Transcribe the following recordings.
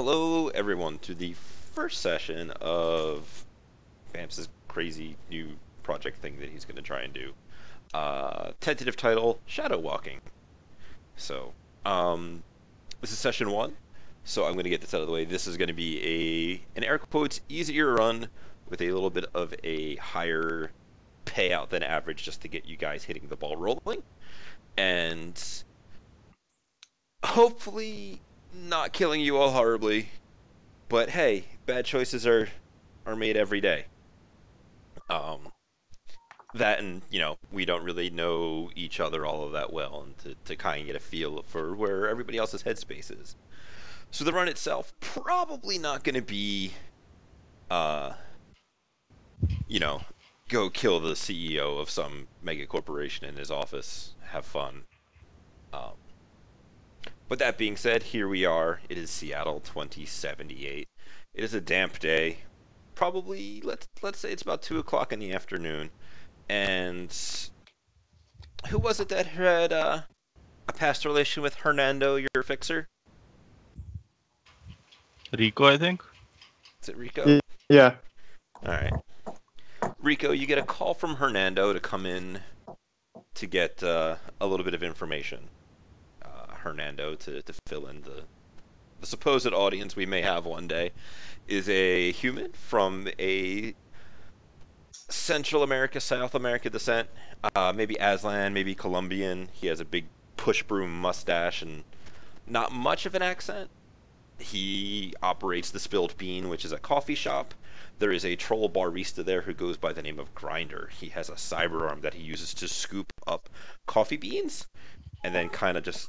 Hello, everyone, to the first session of Bamce's crazy new project thing that he's going to try and do. Tentative title, Shadowwalking. So, this is session one, so I'm going to get this out of the way. This is going to be an air quotes, easier run with a little bit of a higher payout than average just to get you guys hitting the ball rolling. And hopefully not killing you all horribly. But hey, bad choices are made every day. Um, that and we don't really know each other all of that well, and to kind of get a feel for where everybody else's headspace is. So the run itself probably not going to be, uh, you know, go kill the CEO of some mega corporation in his office, have fun. Um, but that being said, here we are. It is Seattle 2078. It is a damp day. Probably let's say it's about 2 o'clock in the afternoon. And who was it that had a past relation with Hernando, your fixer? Rico, I think. Is it Rico? Yeah. All right. Rico, you get a call from Hernando to come in to get a little bit of information. Hernando, to fill in the supposed audience we may have one day, is a human from a Central America, South America descent. Maybe Aslan, maybe Colombian. He has a big push broom mustache and not much of an accent. He operates the Spilled Bean, which is a coffee shop. There is a troll barista there who goes by the name of Grinder. He has a cyber arm that he uses to scoop up coffee beans and then kind of just,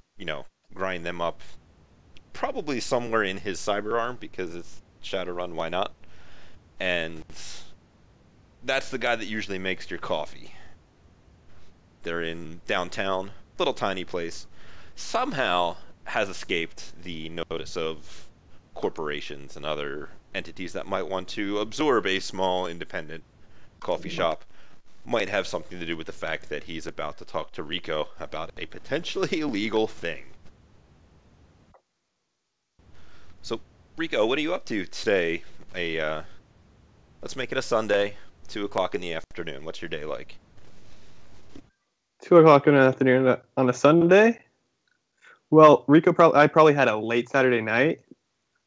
grind them up. Probably somewhere in his cyber arm because it's Shadowrun, why not? And that's the guy that usually makes your coffee. They're in downtown, little tiny place. Somehow has escaped the notice of corporations and other entities that might want to absorb a small independent coffee shop. Might have something to do with the fact that he's about to talk to Rico about a potentially illegal thing. So, Rico, what are you up to today? Let's make it a Sunday, 2 o'clock in the afternoon. What's your day like? 2 o'clock in the afternoon on a Sunday? Well, I probably had a late Saturday night,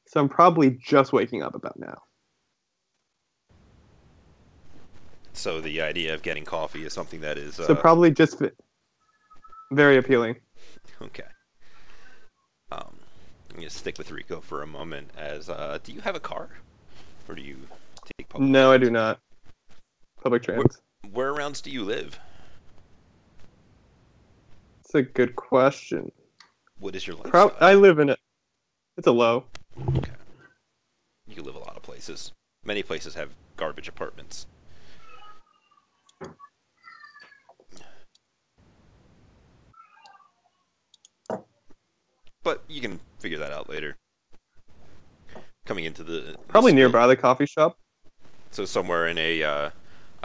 so I'm probably just waking up about now. So the idea of getting coffee is something that is... So probably just very appealing. Okay. I'm going to stick with Rico for a moment as... do you have a car? Or do you take public No, transit? I do not. Public trans. Whereabouts do you live? It's a good question. What is your lifestyle? I live in it's a low. Okay. You can live a lot of places. Many places have garbage apartments. But you can figure that out later. Coming into the Probably nearby the coffee shop. So somewhere in a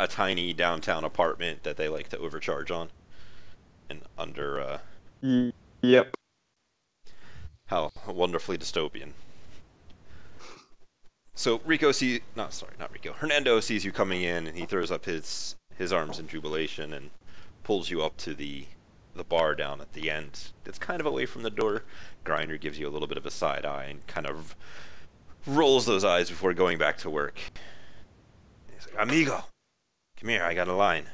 tiny downtown apartment that they like to overcharge on. And under Yep. how wonderfully dystopian. So Hernando sees you coming in, and he throws up his arms in jubilation and pulls you up to the bar down at the end. It's kind of away from the door. Grinder gives you a little bit of a side eye and kind of rolls those eyes before going back to work. He's like, "Amigo, come here, I got a line."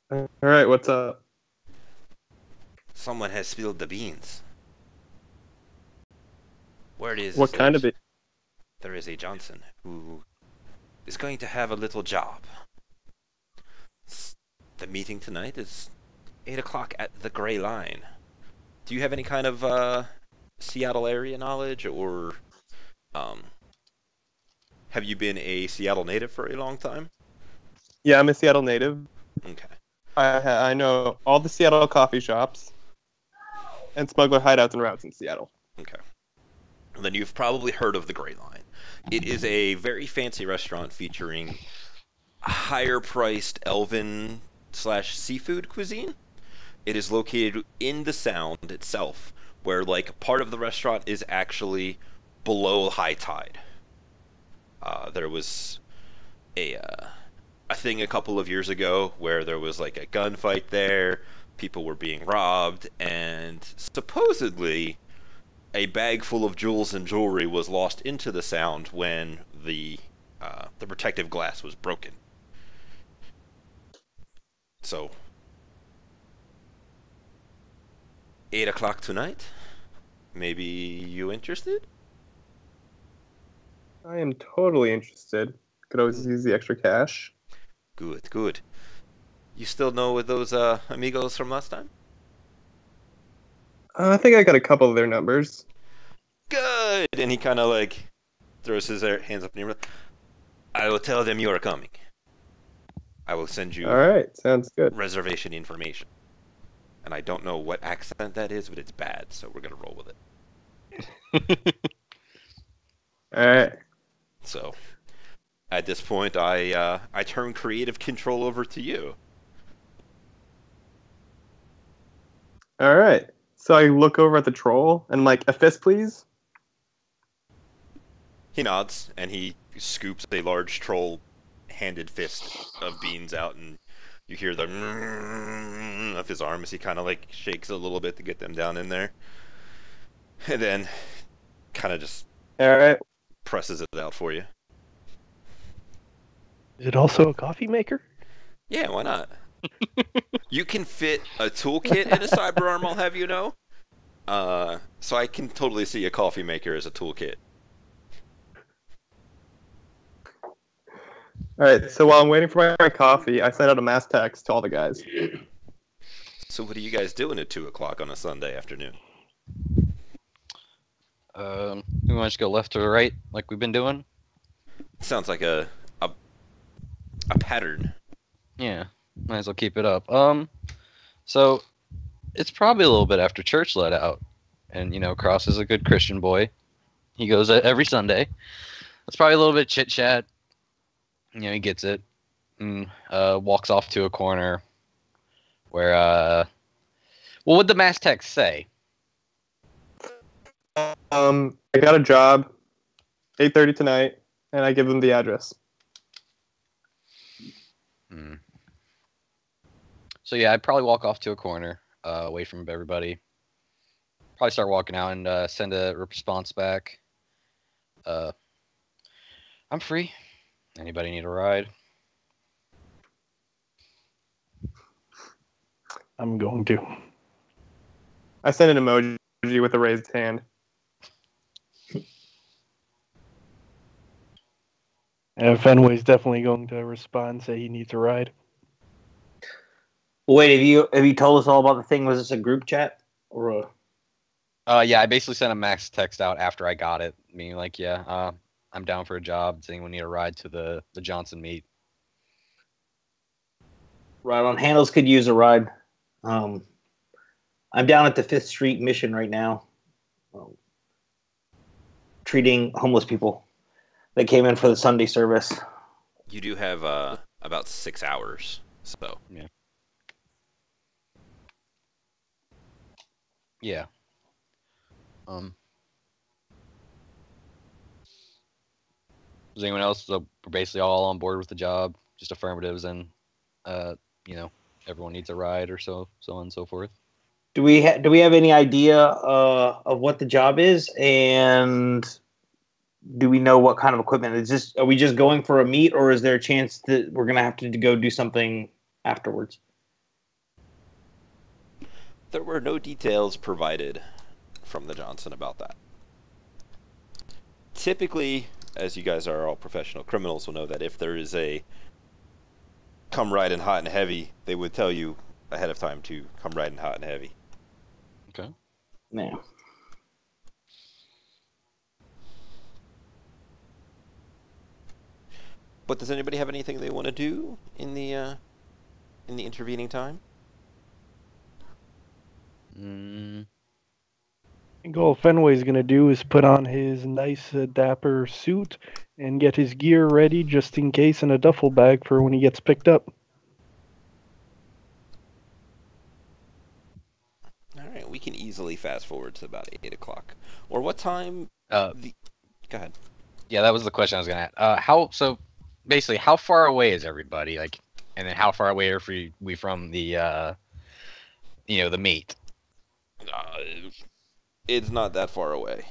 All right, what's up? Someone has spilled the beans. Word is What kind of it? there is a Johnson who is going to have a little job. The meeting tonight is 8 o'clock at the Gray Line. Do you have any kind of Seattle area knowledge, or have you been a Seattle native for a long time? Yeah, I'm a Seattle native. Okay. I know all the Seattle coffee shops and smuggler hideouts and routes in Seattle. Okay. Then you've probably heard of the Gray Line. It is a very fancy restaurant featuring higher-priced elven/seafood cuisine. It is located in the Sound itself, where like part of the restaurant is actually below high tide. There was a thing a couple of years ago where there was like a gunfight there, people were being robbed, and supposedly a bag full of jewels and jewelry was lost into the sound when the protective glass was broken. So 8 o'clock tonight. Maybe you interested? I am totally interested. Could always use the extra cash. Good, good. You still know with those amigos from last time? I think I got a couple of their numbers. Good. And he kind of like throws his hands up in the air. I will tell them you are coming. I will send you All right, sounds good. reservation information. And I don't know what accent that is, but it's bad, so we're gonna roll with it. All right. So, at this point, I turn creative control over to you. All right. So I look over at the troll and I'm like, a fist, please. He nods and he scoops a large troll-handed fist of beans out, and you hear the of his arm as he kind of like shakes a little bit to get them down in there, and then kind of just All right. presses it out for you. Is it also a coffee maker? Yeah, why not? You can fit a toolkit in a cyber arm, I'll have you know. So I can totally see a coffee maker as a toolkit. All right. So while I'm waiting for my coffee, I send out a mass text to all the guys. So what are you guys doing at 2 o'clock on a Sunday afternoon? We want to go left or right, like we've been doing. Sounds like a pattern. Yeah, might as well keep it up. So it's probably a little bit after church let out, and Cross is a good Christian boy. He goes every Sunday. It's probably a little bit chit chat. He gets it, and walks off to a corner where what would the mass text say? I got a job, 8:30 tonight, and I give them the address. So yeah, I'd probably walk off to a corner, away from everybody. Probably start walking out and send a response back. I'm free. Anybody need a ride? I'm going to. I send an emoji with a raised hand. Fenway's definitely going to respond, say he needs a ride. Wait, have you told us all about the thing? Was this a group chat or a... Yeah, I basically sent a max text out after I got it, meaning like, yeah, I'm down for a job. Does anyone need a ride to the Johnson meet? Right on. Handles could use a ride. I'm down at the 5th Street mission right now, treating homeless people that came in for the Sunday service. You do have about 6 hours, so Yeah. Yeah. Is anyone else? So we're basically all on board with the job, just affirmatives, and everyone needs a ride or so on and so forth. Do we have any idea of what the job is, and do we know what kind of equipment? Are we just going for a meet, or is there a chance that we're gonna have to go do something afterwards? there were no details provided from the Johnson about that. Typically, as you guys are all professional criminals, will know that if there is a come riding hot and heavy, they would tell you ahead of time to come riding hot and heavy. Okay. Yeah. But does anybody have anything they want to do in the intervening time? Mm, I think all Fenway's going to do is put on his nice dapper suit and get his gear ready just in case in a duffel bag for when he gets picked up. All right, we can easily easily fast forward to about 8 o'clock. Or what time? Uh, Go ahead. yeah, that was the question I was gonna ask. Basically, how far away is everybody? Like, and then how far away are we from the the meet? Uh, it's not that far away.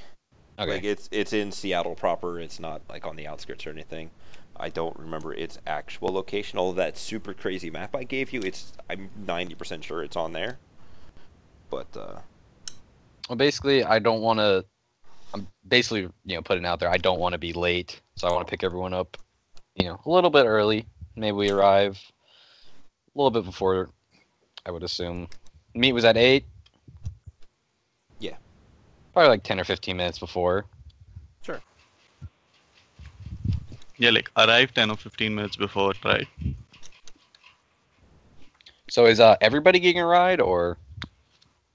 Okay. Like it's in Seattle proper. It's not like on the outskirts or anything. I don't remember its actual location. Although that super crazy map I gave you, I'm 90% sure it's on there. But Well, basically, I don't want to. I'm basically, putting it out there. I don't want to be late, so I want to pick everyone up, a little bit early. Maybe we arrive a little bit before. I would assume. Meet was at 8. Yeah. Probably like 10 or 15 minutes before. Sure. Yeah, like arrive 10 or 15 minutes before, right? So is everybody getting a ride, or?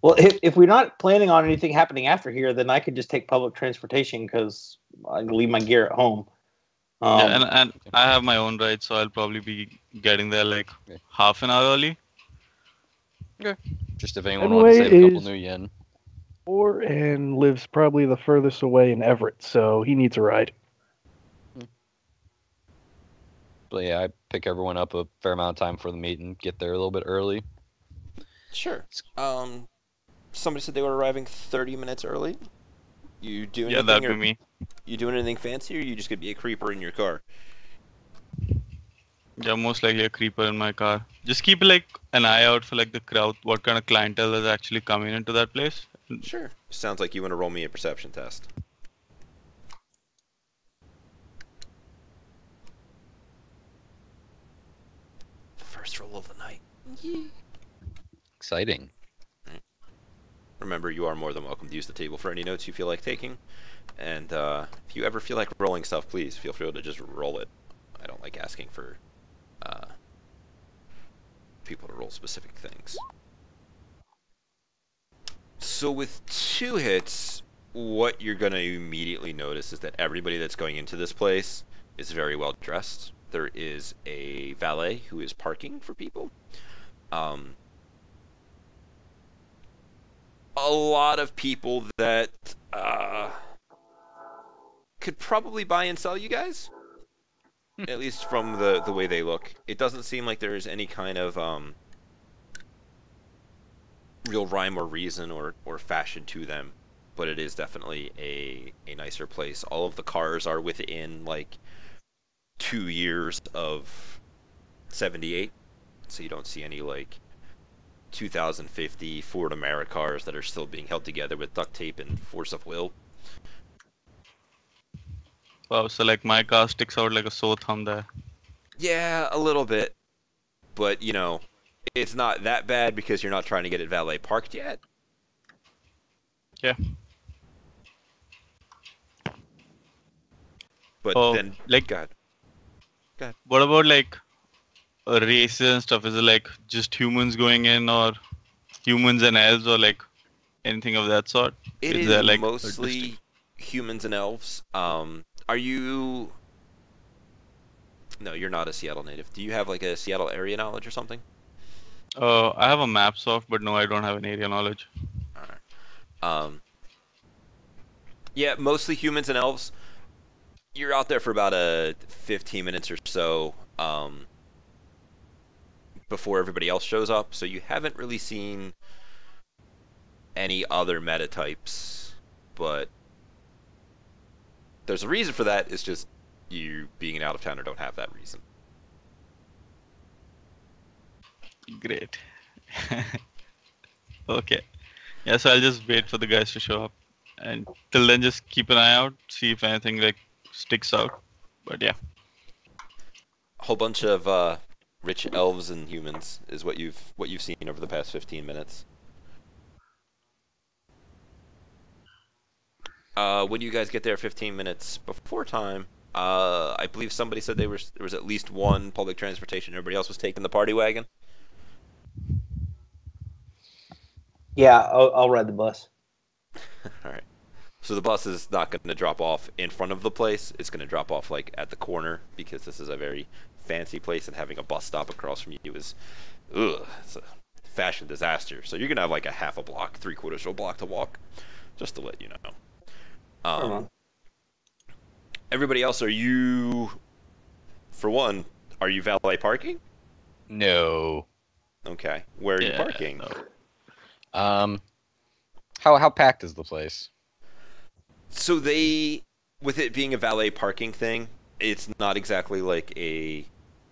Well, if we're not planning on anything happening after here, then I could just take public transportation because I can leave my gear at home. Yeah, and I have my own ride, so I'll probably be getting there like half an hour early. Okay. Just if anyone wants to save a couple new yen. And lives probably the furthest away in Everett, so he needs a ride. But yeah, I pick everyone up a fair amount of time for the meet and get there a little bit early. Sure. Somebody said they were arriving 30 minutes early. You do anything? Yeah, that'd be me. You doing anything fancy, or you just gonna be a creeper in your car? Yeah, most likely a creeper in my car. Just keep like an eye out for like the crowd, what kind of clientele is actually coming into that place. Sure. Sounds like you want to roll me a perception test. First roll of the night. Exciting. Remember, you are more than welcome to use the table for any notes you feel like taking. And if you ever feel like rolling stuff, please feel free to just roll it. I don't like asking for people to roll specific things. So with 2 hits, what you're going to immediately notice is that everybody that's going into this place is very well dressed. There is a valet who is parking for people. A lot of people that could probably buy and sell you guys. At least from the way they look. It doesn't seem like there's any kind of real rhyme or reason or fashion to them. But it is definitely a nicer place. All of the cars are within like 2 years of 78. So you don't see any like 2050 Ford Americars that are still being held together with duct tape and force of will. Wow, so like my car sticks out like a sore thumb there. Yeah, a little bit. But, it's not that bad because you're not trying to get it valet parked yet. Yeah. But then, like, go ahead. What about like races and stuff? Is it like just humans going in, or humans and elves, or like anything of that sort? It is there, like, mostly humans and elves. Are you... No, you're not a Seattle native. Do you have like a Seattle area knowledge or something? I have a map soft, but no, I don't have an area knowledge. Alright. Yeah, mostly humans and elves. You're out there for about 15 minutes or so before everybody else shows up, so you haven't really seen any other meta types, but there's a reason for that. It's just you being an out-of-towner don't have that reason. Great. Okay. Yeah, so I'll just wait for the guys to show up, and till then just keep an eye out, see if anything like sticks out. But yeah. A whole bunch of rich elves and humans is what you've seen over the past 15 minutes. When you guys get there 15 minutes before time, I believe somebody said there was at least one public transportation. Everybody else was taking the party wagon. Yeah, I'll ride the bus. All right. So the bus is not going to drop off in front of the place. It's going to drop off like at the corner because this is a very fancy place, and having a bus stop across from you is, it's a fashion disaster. So you're gonna have like a half a block, 3/4 of a block to walk, just to let you know. Everybody else, are you? For one, are you valet parking? No. Okay, where are you parking? No. How packed is the place? So with it being a valet parking thing, it's not exactly like a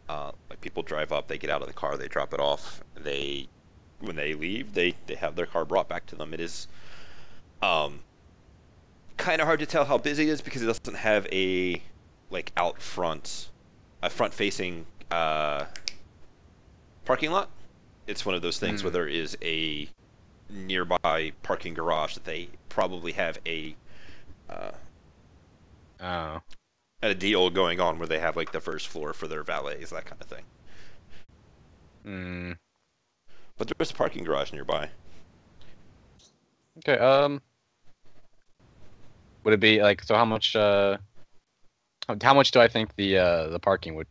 like people drive up, they get out of the car, they drop it off. When they leave, they have their car brought back to them. It is kind of hard to tell how busy it is because it doesn't have a front facing parking lot. It's one of those things where there is a nearby parking garage that they probably have a deal going on where they have like the first floor for their valets, that kind of thing. But there's a parking garage nearby. Okay. Would it be like, so? How much do I think the parking would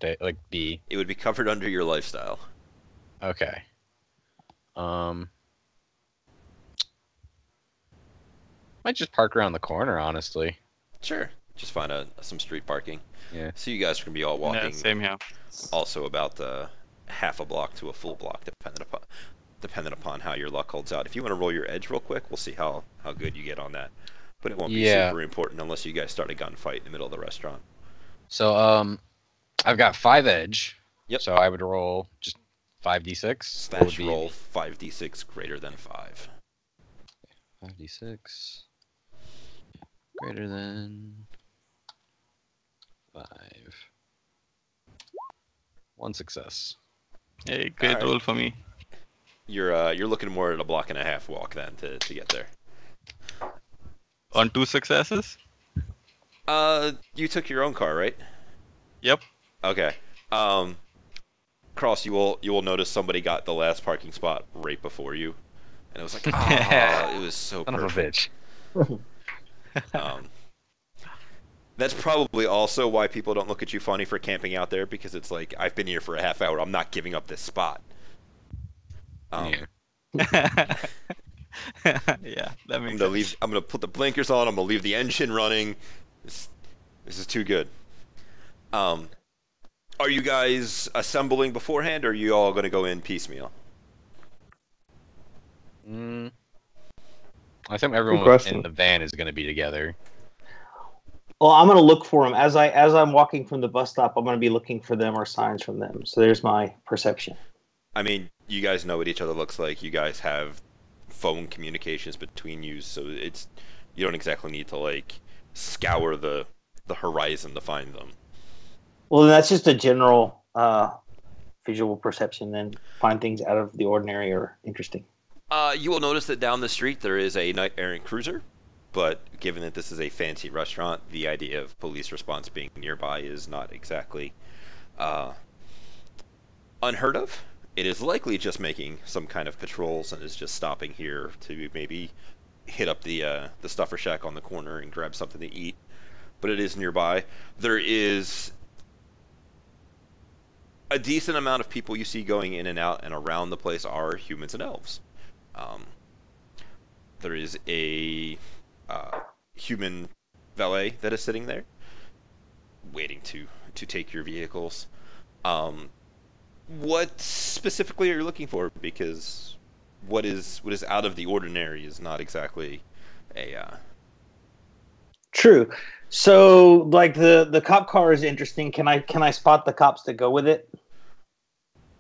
be? It would be covered under your lifestyle. Okay. Might just park around the corner, honestly. Sure. Just find some street parking. Yeah. So you guys are gonna be all walking. Yeah, same here. Also about half a block to a full block, depending upon how your luck holds out. If you want to roll your edge real quick, we'll see how good you get on that. But it won't be super important unless you guys start a gunfight in the middle of the restaurant. So I've got 5 edge. Yep. So I would roll just 5d6. Slash roll 5d6 greater than 5. 5d6 greater than 5. 1 success. Hey, great roll for me. You're looking more at a block and a half walk then to get there. On 2 successes? You took your own car, right? Yep. Okay. Cross, you will notice somebody got the last parking spot right before you, and it was like, it was so Son perfect. of a bitch. That's probably also why people don't look at you funny for camping out there, because it's like, I've been here for a half hour. I'm not giving up this spot. Yeah, that makes sense. I'm gonna put the blinkers on. I'm gonna leave the engine running. This is too good. Are you guys assembling beforehand, or are you all gonna go in piecemeal? I think everyone in the van is going to be together. Well, I'm going to look for them as I'm walking from the bus stop. I'm going to be looking for them or signs from them. So there's my perception. I mean, you guys know what each other looks like. You guys have phone communications between you, so you don't exactly need to like scour the horizon to find them. Well, that's just a general visual perception. Then find things out of the ordinary or interesting. You will notice that down the street there is a night errant cruiser, but given that this is a fancy restaurant, the idea of police response being nearby is not exactly unheard of. It is likely just making some kind of patrols and is just stopping here to maybe hit up the Stuffer Shack on the corner and grab something to eat. But it is nearby. There is a decent amount of people you see going in and out and around the place are humans and elves. There is a human valet that is sitting there, waiting to take your vehicles. What specifically are you looking for? Because what is out of the ordinary is not exactly a. True. So, like the cop car is interesting. Can I spot the cops that go with it?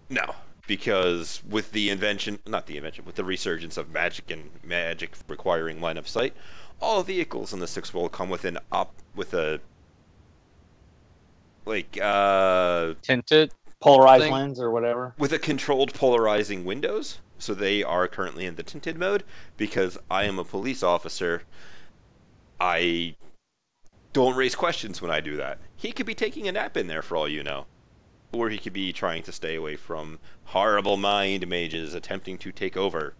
No, because with the with the resurgence of magic and magic requiring line of sight, all vehicles in the Sixth World come with Tinted Polarized thing? lens or whatever. with a controlled polarizing windows. So they are currently in the tinted mode. Because I am a police officer, I don't raise questions when I do that. He could be taking a nap in there for all you know. Or he could be trying to stay away from horrible mind mages attempting to take over.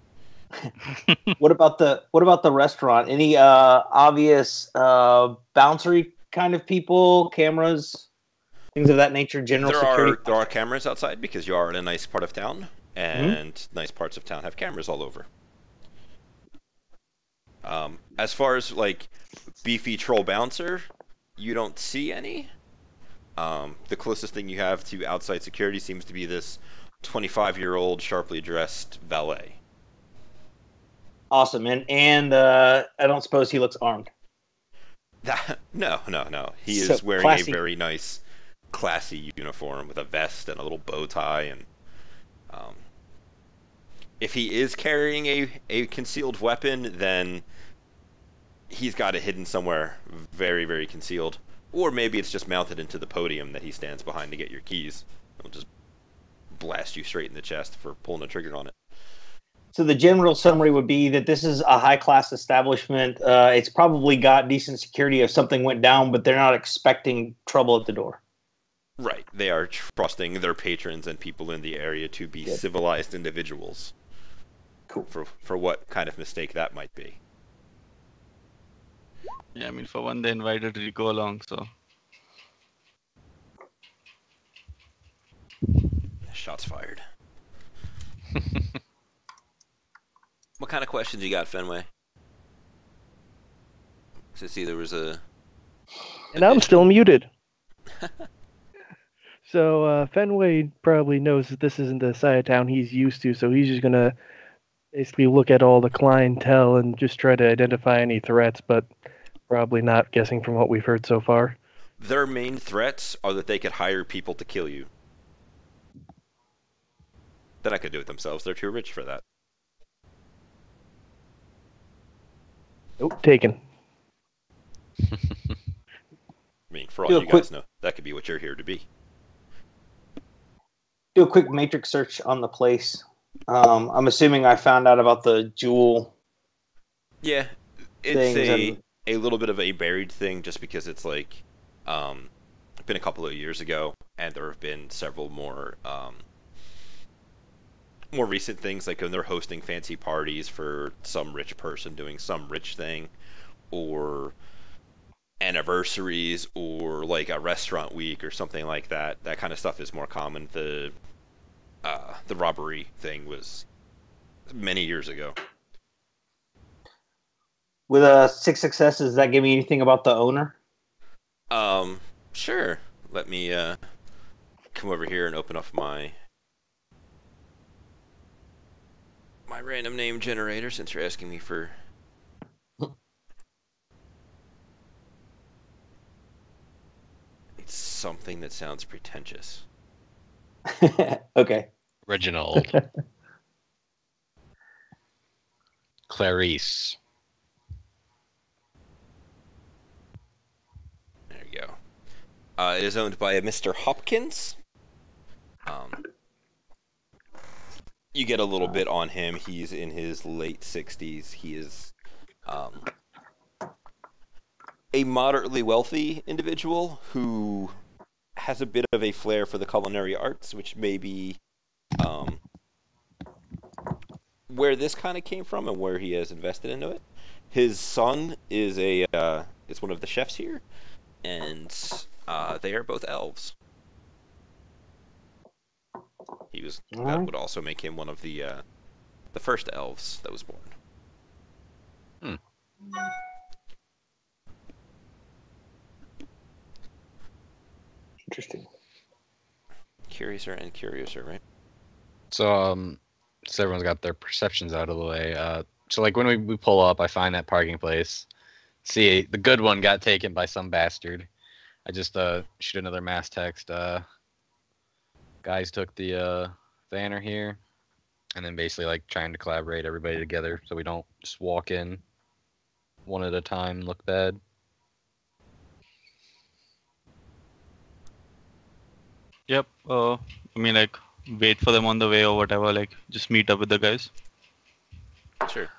What about the restaurant? Any obvious bouncery kind of people, cameras, things of that nature, general security? There are cameras outside because you are in a nice part of town, and nice parts of town have cameras all over. As far as like beefy troll bouncer, you don't see any. The closest thing you have to outside security seems to be this 25-year-old sharply dressed valet. Awesome. And I don't suppose he looks armed. No. He So is wearing classy. a very nice, classy uniform with a vest and a little bow tie. And if he is carrying a concealed weapon, then he's got it hidden somewhere very, very concealed. Or maybe it's just mounted into the podium that he stands behind to get your keys. It'll just blast you straight in the chest for pulling the trigger on it. So the general summary would be that this is a high-class establishment. It's probably got decent security if something went down, but they're not expecting trouble at the door. Right. They are trusting their patrons and people in the area to be civilized individuals. Cool. For what kind of mistake that might be. Yeah, I mean, for one, they invited Rico along, so. Shots fired. What kind of questions you got, Fenway? So see, there was a... And I'm still muted. So Fenway probably knows that this isn't the side of town he's used to, so he's just going to basically look at all the clientele and just try to identify any threats, but probably not guessing from what we've heard so far. Their main threats are that they could hire people to kill you. They're not going to do it themselves. They're too rich for that. Nope, taken. I mean, for all you guys know, that could be what you're here to be. Do a quick matrix search on the place. I'm assuming I found out about the jewel. Yeah, it's a little bit of a buried thing just because it's like been a couple of years ago, and there have been several more recent things, like when they're hosting fancy parties for some rich person doing some rich thing, or anniversaries, or like a restaurant week or something like that. That kind of stuff is more common. The robbery thing was many years ago. With 6 successes, does that give me anything about the owner? Sure. Let me come over here and open up my random name generator, since you're asking me for something that sounds pretentious. Okay. Reginald. Clarice. There you go. It is owned by a Mr. Hopkins. You get a little bit on him. He's in his late 60s. He is a moderately wealthy individual who has a bit of a flair for the culinary arts, which may be where this kind of came from and where he has invested into it. His son is is one of the chefs here, and they are both elves. That would also make him one of the first elves that was born. Interesting. Curiouser and curiouser, right? So everyone's got their perceptions out of the way. So like when we pull up, I find that parking place. See, the good one got taken by some bastard. I just shoot another mass text. Guys took the Vanner here, and then basically like trying to collaborate everybody together so we don't just walk in one at a time and look bad. Yep. I mean, like, wait for them on the way or whatever. Like, just meet up with the guys. Sure.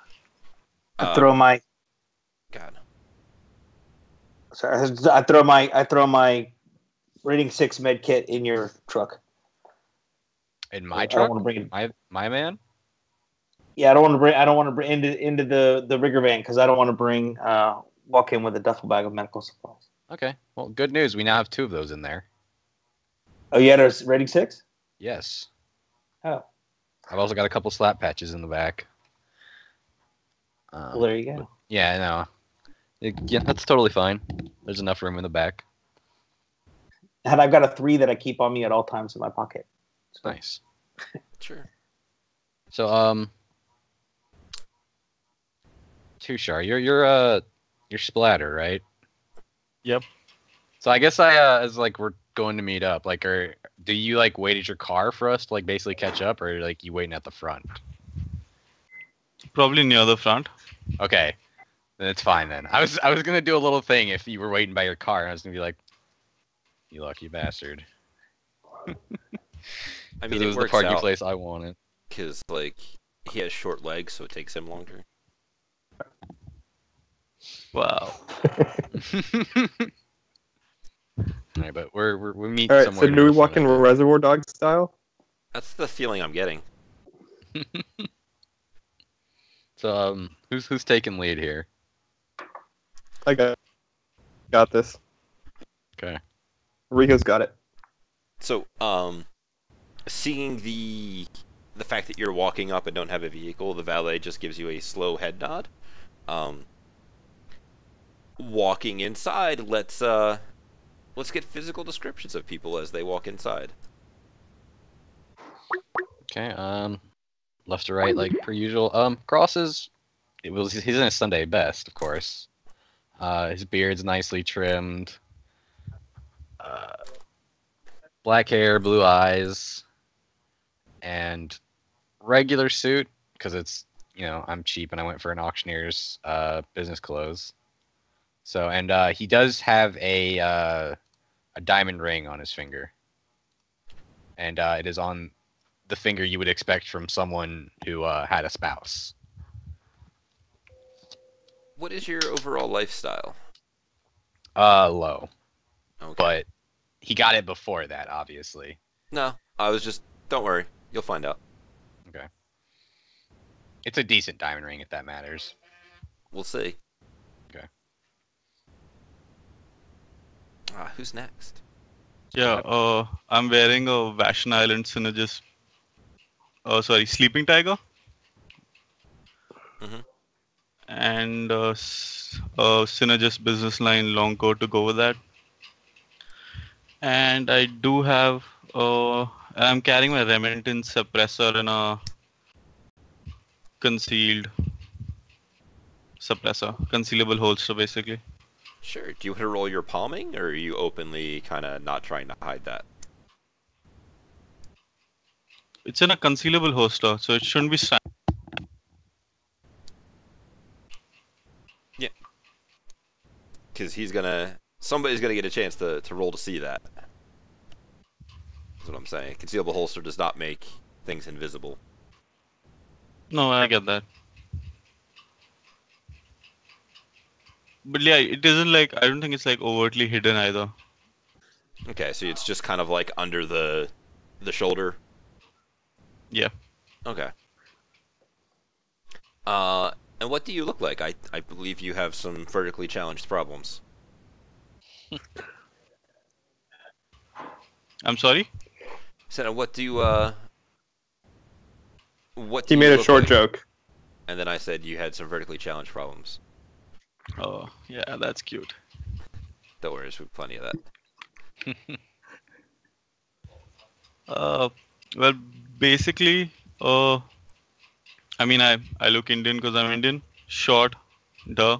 I throw my. God. Sorry, I throw my rating 6 med kit in your truck. In my I truck? don't want to bring it. My man? Yeah, I don't want to bring into the rigger van because I don't want to bring walk in with a duffel bag of medical supplies. Okay. Well, good news. We now have 2 of those in there. Oh, you had a rating 6? Yes. Oh. I've also got a couple slap patches in the back. Well, there you go. Yeah, I know. Yeah, that's totally fine. There's enough room in the back. And I've got a 3 that I keep on me at all times in my pocket. So. Nice. Sure. So, Tushar, you're Splatter, right? Yep. So I guess as like we're going to meet up, like, do you like wait at your car for us to like basically catch up, or like you waiting at the front? Probably near the front. Okay, then it's fine then. I was gonna do a little thing if you were waiting by your car, and I was gonna be like, you lucky bastard. I mean, it it was the works parking out place I wanted. because like he has short legs, so it takes him longer. Wow. All right, but we meet All right, somewhere. so near do we the walk front in of it. Reservoir Dog style? That's the feeling I'm getting. So who's taking lead here? I got this. Okay. Rico's got it. So, seeing the fact that you're walking up and don't have a vehicle, the valet just gives you a slow head nod. Walking inside, let's get physical descriptions of people as they walk inside. Okay. Left to right, like per usual. Cross he's in his Sunday best, of course. His beard's nicely trimmed. Black hair, blue eyes, and regular suit because it's I'm cheap and I went for an auctioneer's business clothes. So and he does have a diamond ring on his finger, and it is on the finger you would expect from someone who had a spouse. What is your overall lifestyle? Low, Okay. but he got it before that, obviously. No, I was just. Don't worry, you'll find out. Okay. It's a decent diamond ring, if that matters. We'll see. Okay. Who's next? Yeah. I'm wearing a Vashon Island Synergist. Sleeping Tiger. Mhm. And Synergist business line long coat to go with that. And I do have I'm carrying my Remington suppressor in a concealed suppressor, concealable holster basically. Sure. Do you want to roll your palming, or are you openly kind of not trying to hide that? It's in a concealable holster, so it shouldn't be Because somebody's gonna get a chance to roll to see that. That's what I'm saying. Concealable holster does not make things invisible. No, I get that. But yeah, it isn't like I don't think it's like overtly hidden either. Okay, so it's just kind of like under the shoulder. Yeah. Okay. And what do you look like? I believe you have some vertically challenged problems. I'm sorry? So what do you He made a look short like? joke. And then I said you had some vertically challenged problems. Oh, yeah, that's cute. Don't worry, there's plenty of that. Well, basically, I mean, I look Indian because I'm Indian. Short, duh.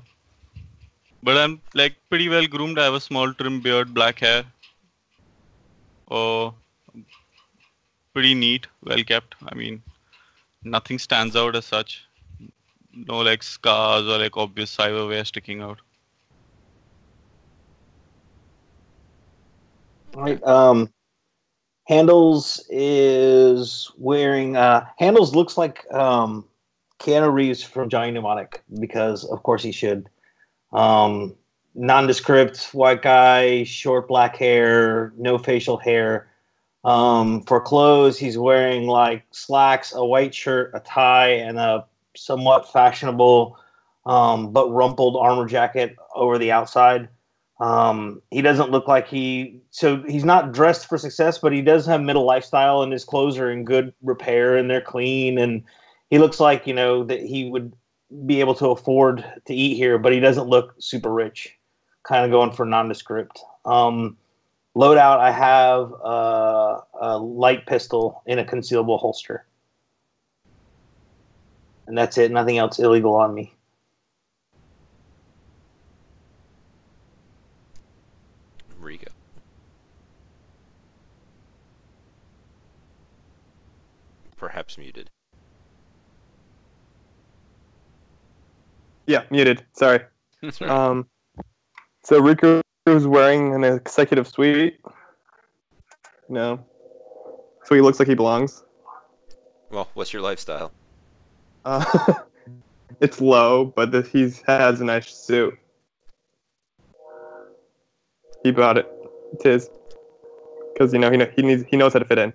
But I'm like pretty well groomed. I have a small trim beard, black hair. Pretty neat, well kept. I mean, nothing stands out as such. No like scars or like obvious cyberware sticking out. All right. Handles is wearing. Handles looks like Keanu Reeves from Johnny Mnemonic because, of course, he should. Nondescript white guy, short black hair, no facial hair. For clothes, he's wearing like slacks, a white shirt, a tie, and a somewhat fashionable but rumpled armor jacket over the outside. He doesn't look like he's not dressed for success, but he does have middle lifestyle, and his clothes are in good repair and they're clean, and he looks like, that he would be able to afford to eat here, but he doesn't look super rich. Kind of going for nondescript. Loadout, I have a light pistol in a concealable holster. And that's it. Nothing else illegal on me. Rico. Perhaps muted. Yeah, muted. Sorry. That's right. So Rico is wearing an executive suite. No. So he looks like he belongs. Well, what's your lifestyle? It's low, but he has a nice suit. He bought it. It's his. Because he knows how to fit in.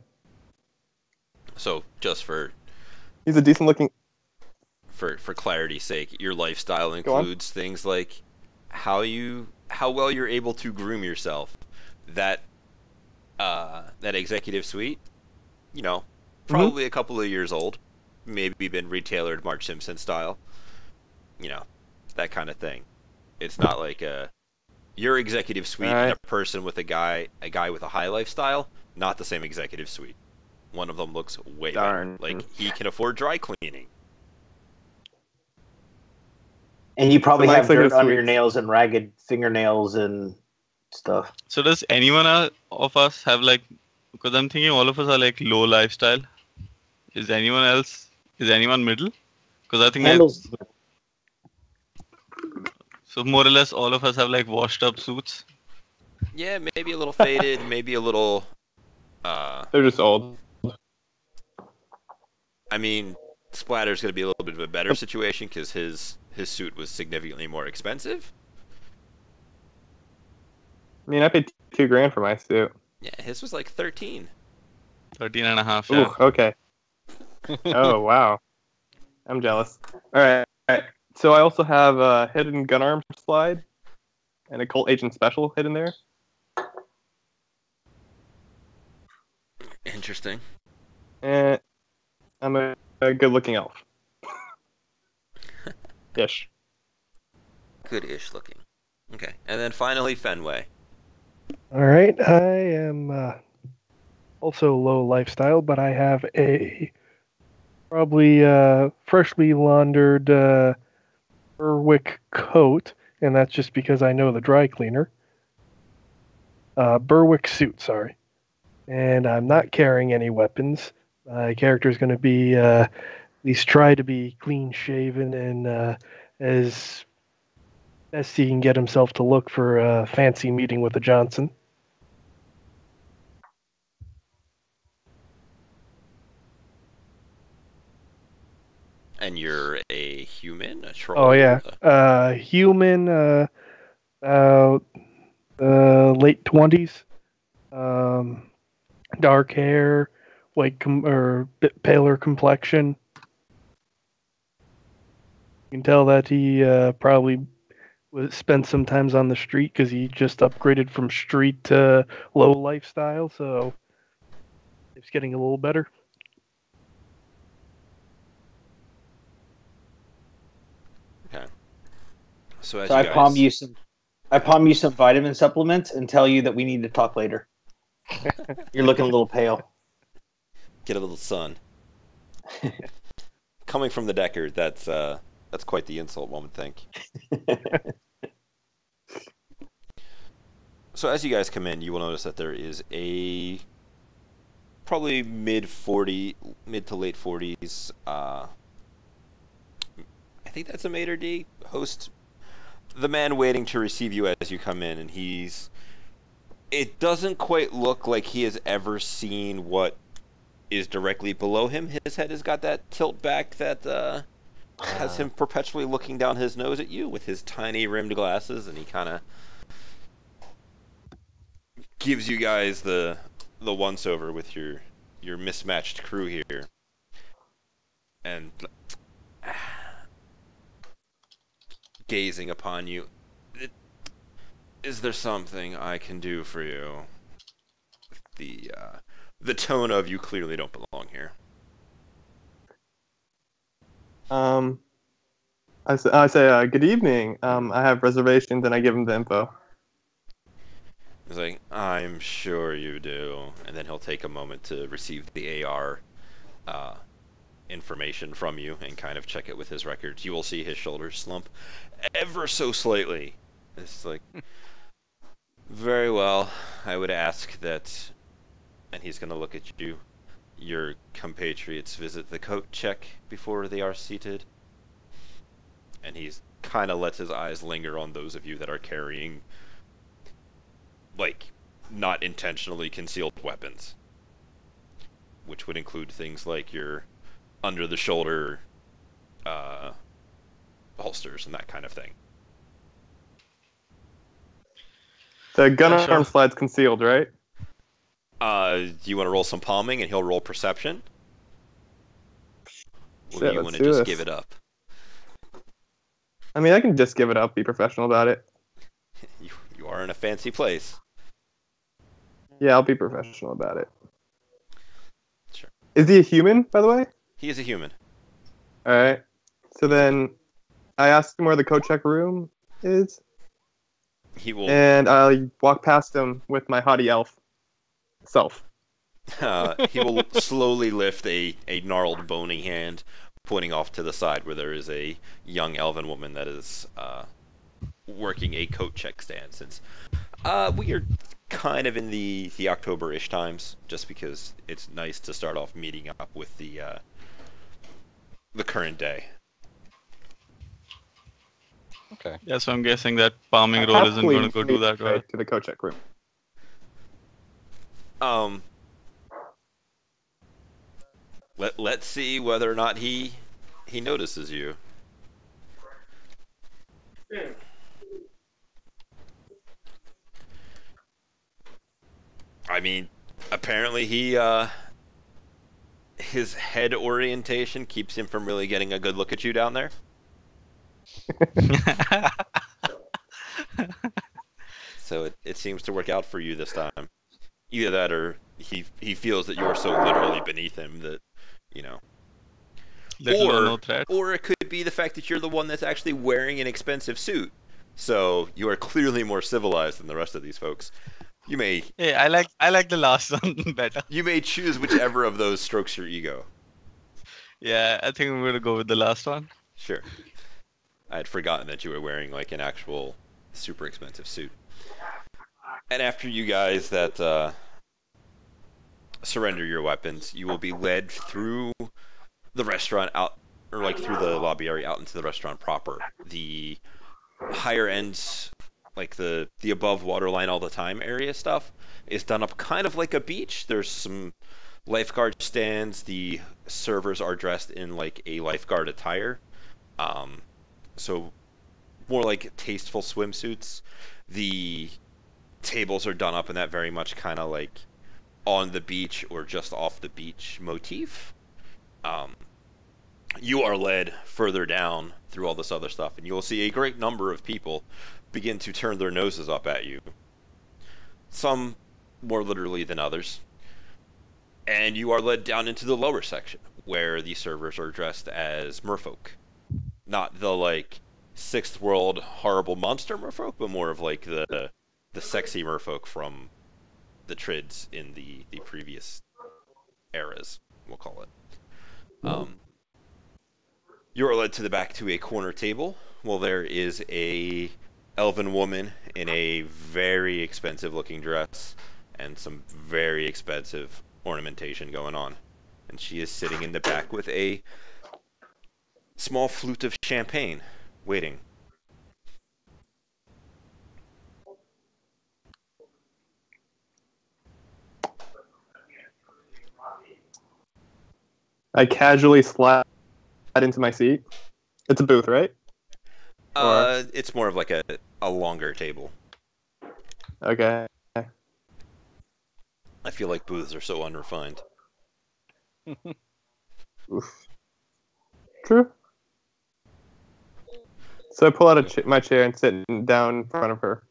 So, just for He's a decent looking. clarity's sake, your lifestyle Go on. includes things like how well you're able to groom yourself. That executive suite, probably a couple of years old, maybe been retailored Marge Simpson style, that kind of thing. It's not like your executive suite and a person with a guy with a high lifestyle, not the same executive suite. One of them looks way Darn. better. Like, he can afford dry cleaning. And you probably So my have dirt executive under your suite- nails and ragged fingernails and stuff. So does anyone of us have because I'm thinking all of us are low lifestyle. Is anyone middle? Because I think Handles. so more or less all of us have washed up suits. Yeah, maybe a little faded, maybe a little. They're just old. I mean, Splatter's going to be a little bit of a better situation because his suit was significantly more expensive. I mean, I paid $2,000 for my suit. Yeah, his was like 13. 13 and a half. Ooh, okay. Oh, wow. I'm jealous. All right. So I also have a hidden gun arm slide and a Colt Agent Special hidden there. Interesting. And I'm a good-looking elf. Ish. Good-ish looking. Okay, and then finally Fenway. All right, I am also low lifestyle, but I have a probably freshly laundered Berwick coat, and that's just because I know the dry cleaner. Berwick suit, sorry. And I'm not carrying any weapons. My character is going to be at least try to be clean shaven and as best he can get himself to look for a fancy meeting with a Johnson. And you're a human, a troll? Oh yeah, human, late 20s, dark hair, or bit paler complexion. You can tell that he probably spent some times on the street because he just upgraded from street to low lifestyle, so it's getting a little better. Okay. So as So you I guys... palm you some vitamin supplements and tell you that we need to talk later. You're looking a little pale. Get a little sun. Coming from the Deckard, that's quite the insult, one would think. So as you guys come in, you will notice that there is a probably mid to late 40s. I think that's a maitre d' host, the man waiting to receive you as you come in, and it doesn't quite look like he has ever seen what is directly below him. His head has got that tilt back that has him perpetually looking down his nose at you with his tiny rimmed glasses, and he kind of gives you guys the once over with your mismatched crew here, and gazing upon you. Is there something I can do for you? The tone of you clearly don't belong here. I say, good evening. I have reservations, and I give him the info. He's like, I'm sure you do. And then he'll take a moment to receive the AR information from you and kind of check it with his records. You will see his shoulders slump ever so slightly. It's like, very well. I would ask that, and he's going to look at you, your compatriots visit the coat check before they are seated. And he's kind of lets his eyes linger on those of you that are carrying, like, not intentionally concealed weapons, which would include things like your under the shoulder holsters and that kind of thing. The gun Yeah, arm sure. slide's concealed, right? Do you want to roll some palming and he'll roll perception? Or do Shit, you let's want to do just this. give it up? I mean, I can just give it up, be professional about it. You are in a fancy place. Yeah, I'll be professional about it. Sure. Is he a human, by the way? He is a human. All right. So then I ask him where the coat check room is, He will and I walk past him with my haughty elf self. he will slowly lift a gnarled bony hand, pointing off to the side where there is a young elven woman that is working a coat check stand. Since we are kind of in the October-ish times, just because it's nice to start off meeting up with the current day. Okay. Yeah, so I'm guessing that palming I roll isn't happily going to go do that, meet right? to the coat check room. Let's see whether or not he notices you. I mean, apparently his head orientation keeps him from really getting a good look at you down there. So it seems to work out for you this time. Either that or he feels that you're so literally beneath him that, you know. Little or no threat. Or it could be the fact that you're the one that's actually wearing an expensive suit. So you are clearly more civilized than the rest of these folks. You may Hey, I like the last one better. you may choose whichever of those strokes your ego. Yeah, I think I'm gonna go with the last one. Sure. I had forgotten that you were wearing like an actual super expensive suit. And after you guys that surrender your weapons, you will be led through the restaurant out, or like through the lobby area out into the restaurant proper. The higher ends, like the above waterline all the time area stuff, is done up kind of like a beach. There's some lifeguard stands. The servers are dressed in like a lifeguard attire. So more like tasteful swimsuits. The tables are done up in that very much kind of like on the beach or just off the beach motif. You are led further down through all this other stuff, and you will see a great number of people begin to turn their noses up at you. Some more literally than others. And you are led down into the lower section, where the servers are dressed as merfolk. Not the like sixth world horrible monster merfolk, but more of like the sexy merfolk from the trids in the previous eras, we'll call it. You are led to the back to a corner table. Well, there is a elven woman in a very expensive looking dress and some very expensive ornamentation going on. And she is sitting in the back with a small flute of champagne, waiting. I casually slide into my seat. It's a booth, right? It's more of like a longer table. Okay. I feel like booths are so unrefined. Oof. True. So I pull out my chair and sit down in front of her.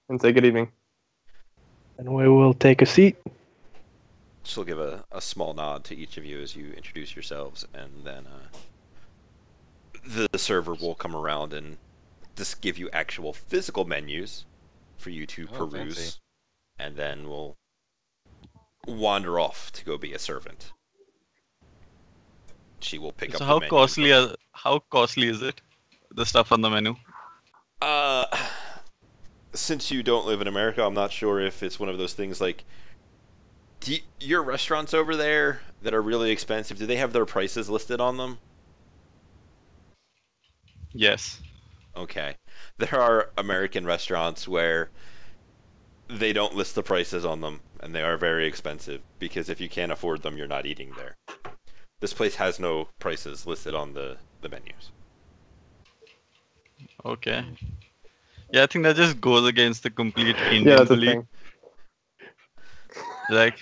and say good evening. And we will take a seat. She'll give a small nod to each of you as you introduce yourselves, and then the server will come around and just give you actual physical menus for you to Oh, peruse, fancy. and then we'll wander off to go be a servant. She will pick So up the menu. how costly is it? The stuff on the menu. Uh, since you don't live in America, I'm not sure if it's one of those things like, your restaurants over there that are really expensive, do they have their prices listed on them? Yes. Okay. There are American restaurants where they don't list the prices on them, and they are very expensive, because if you can't afford them, you're not eating there. This place has no prices listed on the menus. Okay. Yeah, I think that just goes against the complete Yeah, Indian that's the belief. thing. Like,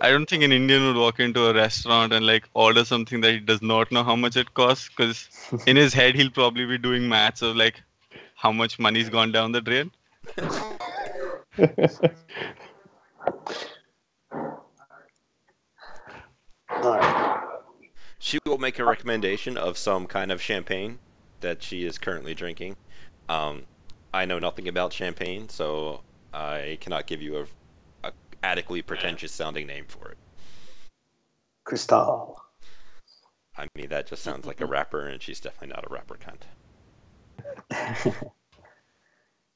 I don't think an Indian would walk into a restaurant and like order something that he does not know how much it costs, because in his head he'll probably be doing maths of like how much money's gone down the drain. All right. She will make a recommendation of some kind of champagne that she is currently drinking. I know nothing about champagne, so I cannot give you a adequately pretentious sounding name for it. Cristal. I mean, that just sounds like a rapper, and she's definitely not a rapper cunt.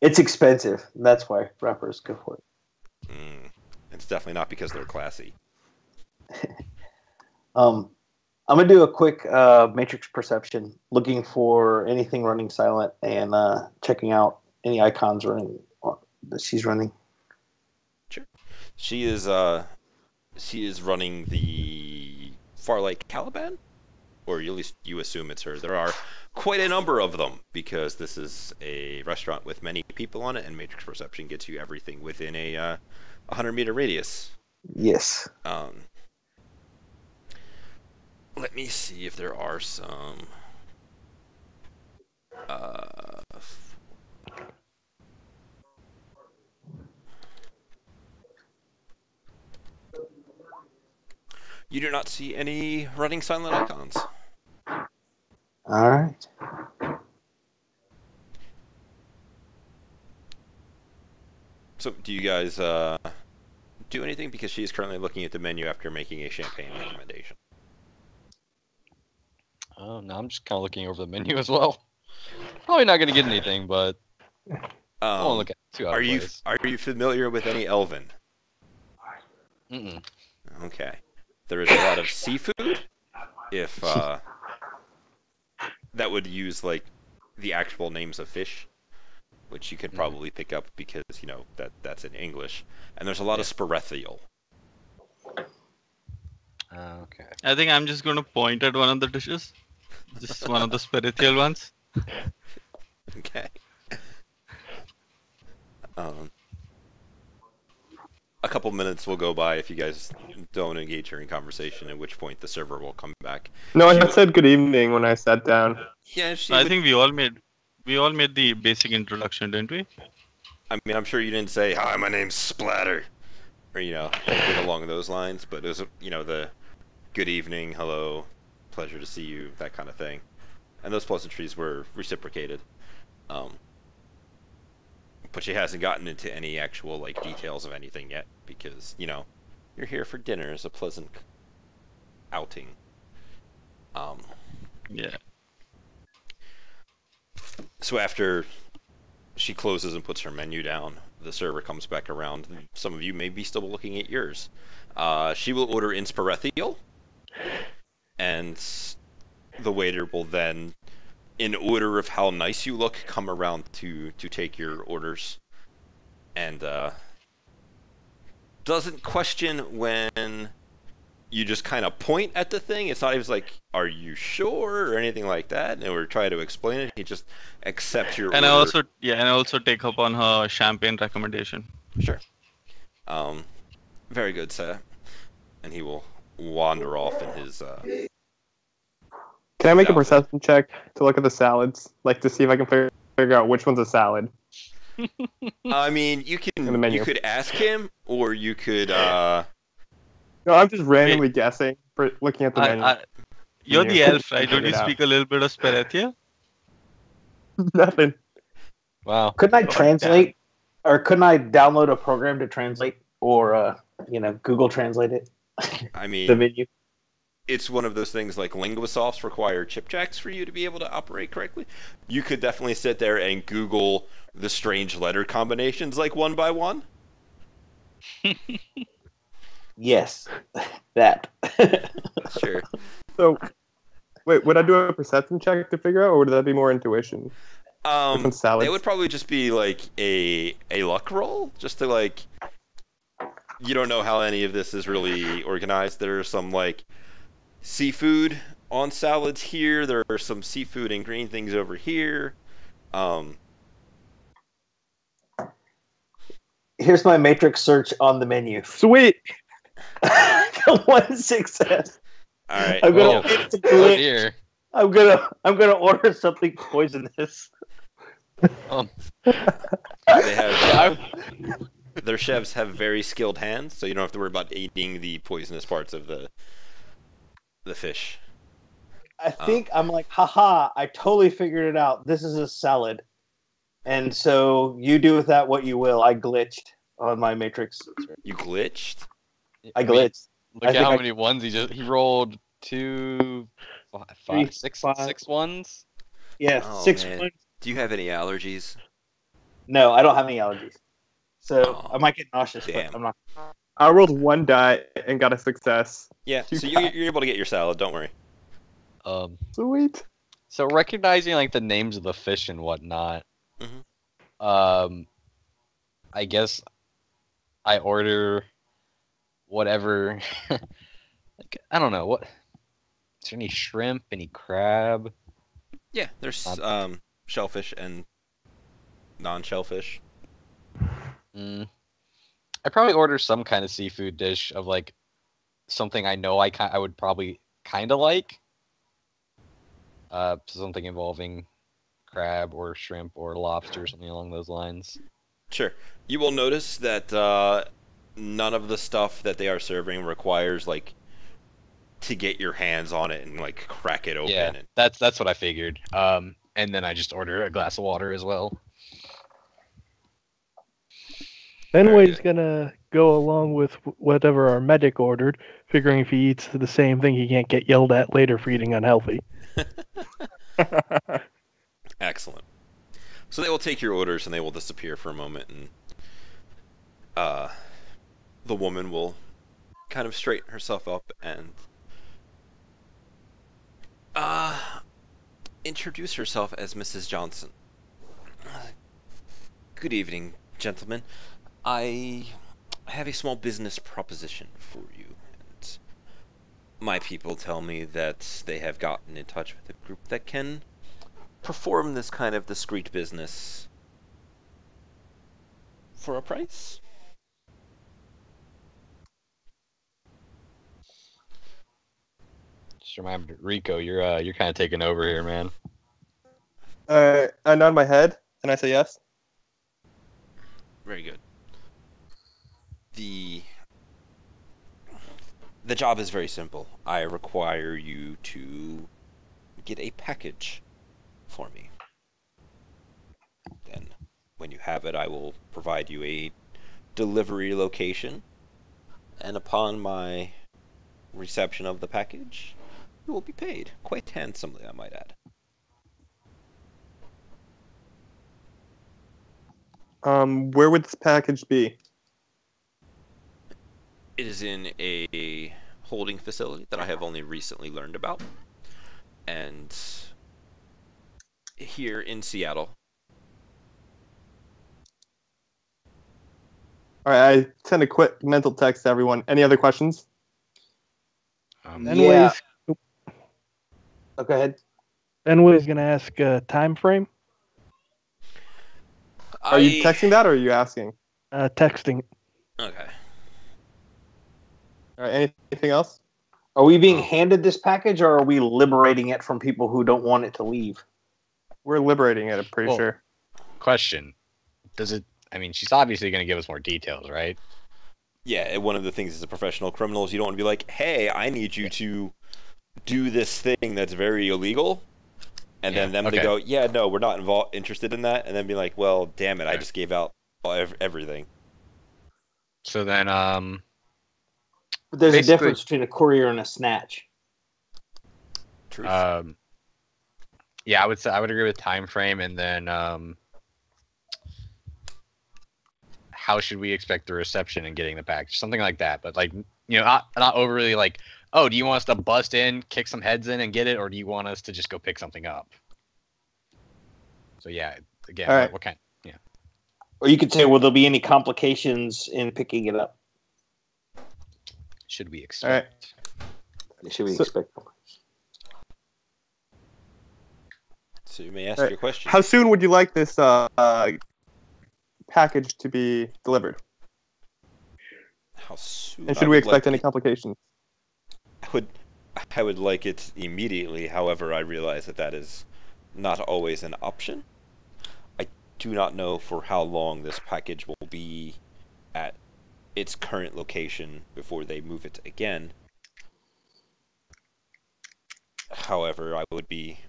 It's expensive. That's why rappers go for it. It's definitely not because they're classy. I'm gonna do a quick matrix perception, looking for anything running silent and checking out any icons running that she's running. Sure. She is running the Farlight Caliban, or at least you assume it's her. There are quite a number of them, because this is a restaurant with many people on it, and matrix perception gets you everything within a 100-meter radius. Yes. Let me see if there are some. You do not see any running silent icons. All right. So, do you guys do anything? Because she is currently looking at the menu after making a champagne recommendation. Oh, no, I'm just kind of looking over the menu as well. Probably not going to get anything, but I won't look at it too out of place. Are you familiar with any Elven? Mm-mm. Okay. There is a lot of seafood. If that would use like the actual names of fish, which you could probably pick up because that's in English. And there's a lot of spirethial. Okay. I think I'm just gonna point at one of the dishes. Just one of the spiritual ones. Okay. A couple minutes will go by if you guys don't engage her in conversation, at which point the server will come back. No, I said good evening when I sat down. Yeah, I think we all made the basic introduction, didn't we? I mean, I'm sure you didn't say, "Hi, my name's Splatter," or anything along those lines. But it was the good evening, hello, pleasure to see you, that kind of thing. And those pleasantries were reciprocated. But she hasn't gotten into any actual like details of anything yet, because you're here for dinner as a pleasant outing. Yeah. So after she closes and puts her menu down, the server comes back around. Some of you may be still looking at yours. She will order Inspirethial, and the waiter will then, in order of how nice you look, come around to take your orders, and doesn't question when you just kind of point at the thing. It's not even like, "Are you sure?" or anything like that, and we're trying to explain it. He just accepts your And order. I also take up on her champagne recommendation. Sure. Very good, sir. And he will wander off in his. Can I make a outfit. perception check to look at the salads, like to see if I can figure out which one's a salad? I mean, you In the can menu. you could ask him, or you could. No, I'm just randomly guessing for looking at the menu. You're the elf, right? Figure Don't you it out. speak a little bit of Sparathia? Nothing. Wow. Couldn't I God translate, or couldn't I download a program to translate, or Google Translate it? I The mean, menu. it's one of those things like linguisofts require chip checks for you to be able to operate correctly. You could definitely sit there and Google the strange letter combinations like one by one. Yes, that. Sure. So, wait, would I do a perception check to figure out, or would that be more intuition? Different salads. It would probably just be like a luck roll, just to like. You don't know how any of this is really organized. There are some like seafood on salads here. There are some seafood and green things over here. Here's my matrix search on the menu. Sweet. One success. All right. I'm Well, gonna, Oh dear. I'm gonna order something poisonous. they have their chefs have very skilled hands, so you don't have to worry about eating the poisonous parts of the fish. I think I'm like, haha, I totally figured it out. This is a salad. And so you do with that what you will. I glitched on my matrix. You glitched? I glitched. Look I at think how I- many ones he rolled. 2, 5, 6, five. 6 ones. Yeah, Oh, 6 man. points. Do you have any allergies? No, I don't have any allergies. So Oh, I might get nauseous, damn. but I'm not. I rolled one die and got a success. Yeah, You so got- you're able to get your salad, don't worry. Sweet. So recognizing like the names of the fish and whatnot, Mhm. I guess I order whatever. Like, I don't know what. Is there any shrimp? Any crab? Yeah, there's shellfish and non-shellfish. I probably order some kind of seafood dish of like something I know I would probably kind of like. Something involving crab or shrimp or lobster, something along those lines. Sure. You will notice that none of the stuff that they are serving requires like to get your hands on it and like crack it open. Yeah, And, that's what I figured. And then I just order a glass of water as well. Fenway's gonna go along with whatever our medic ordered, figuring if he eats the same thing, he can't get yelled at later for eating unhealthy. Excellent. So they will take your orders and they will disappear for a moment, and the woman will kind of straighten herself up and introduce herself as Mrs. Johnson. Good evening, gentlemen. I have a small business proposition for you. And my people tell me that they have gotten in touch with a group that can perform this kind of discreet business for a price. Just remember, Rico, you're kind of taking over here, man. I nod my head and I say yes. Very good. The job is very simple. I require you to get a package for me. Then, when you have it, I will provide you a delivery location, and upon my reception of the package, you will be paid quite handsomely, I might add. Where would this package be? It is in a holding facility that I have only recently learned about, and here in Seattle. All right, I send a quick mental text to everyone. Any other questions? Yeah. Oh, go ahead. Fenway's gonna ask a time frame. Are you texting that or are you asking? Texting. Okay. All right, anything else? Are we being handed this package, or are we liberating it from people who don't want it to leave? We're liberating it, I'm pretty Well, sure. Question: does it? I mean, she's obviously going to give us more details, right? Yeah, one of the things as a professional criminal is you don't want to be like, hey, I need you to do this thing that's very illegal, and then them to go, yeah, no, we're not interested in that, and then be like, well, damn it, I just gave out everything. So then, But there's a basically- difference between a courier and a snatch. Truth. yeah, I would agree with time frame, and then how should we expect the reception and getting the package, something like that. But like, not overly like, oh, do you want us to bust in, kick some heads in, and get it, or do you want us to just go pick something up? So yeah, again, All right. what kind? Or you could say, will there be any complications in picking it up? Should we expect? Should we So- expect? So you may ask All right. your question. How soon would you like this package to be delivered? How soon? And should we expect any complications? I would like it immediately. However, I realize that is not always an option. I do not know for how long this package will be at its current location before they move it again. However, I would be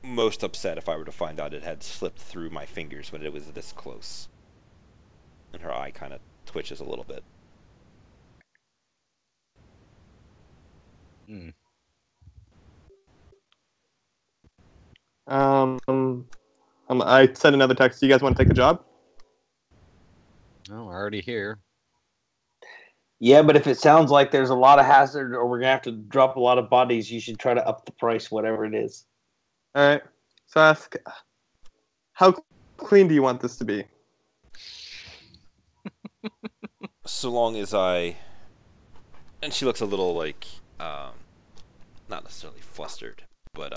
most upset if I were to find out it had slipped through my fingers when it was this close. And her eye kind of twitches a little bit. I sent another text. Do you guys want to take the job? Oh, we're already here. Yeah, but if it sounds like there's a lot of hazard or we're going to have to drop a lot of bodies, you should try to up the price, whatever it is. All right. So ask, how clean do you want this to be? So long as and she looks a little like, not necessarily flustered, but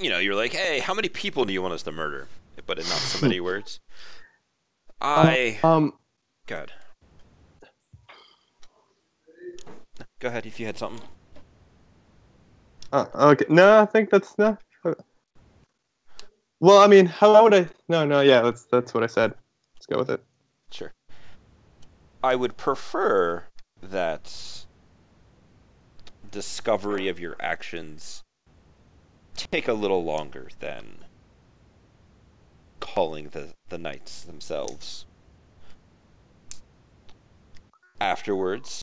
you're like, hey, how many people do you want us to murder? But in not so many words. God. Go ahead if you had something. Okay. No, I think that's no. Well, I mean, how would I? No. Yeah, that's what I said. Let's go with it. Sure. I would prefer that discovery of your actions take a little longer than calling the knights themselves. Afterwards,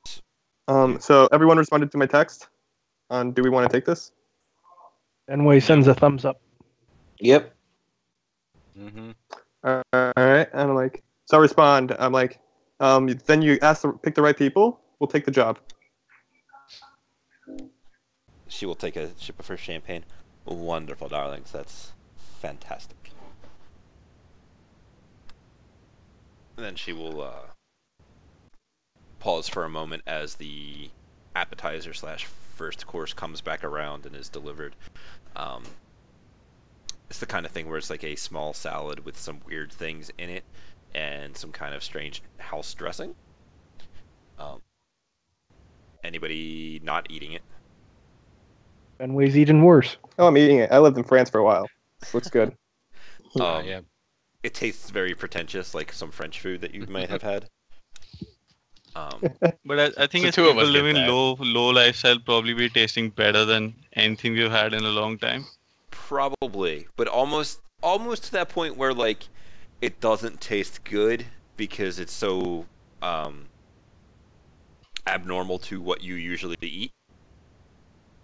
So everyone responded to my text on do we want to take this? Fenway sends a thumbs up. Yep. Mm-hmm. All right. And I'm like, so I respond. I'm like, then you pick the right people. We'll take the job. she will take a sip of her champagne. Wonderful, darlings. That's fantastic. And then she will pause for a moment as the appetizer slash first course comes back around and is delivered. It's the kind of thing where it's like a small salad with some weird things in it and some kind of strange house dressing. Anybody not eating it? Fenway's eating worse. Oh, I'm eating it. I lived in France for a while. Looks good. Yeah. It tastes very pretentious, like some French food that you might have had. But I think So as two of people us get living that. low lifestyle, probably be tasting better than anything we've had in a long time. Probably, but almost to that point where like it doesn't taste good because it's so abnormal to what you usually eat.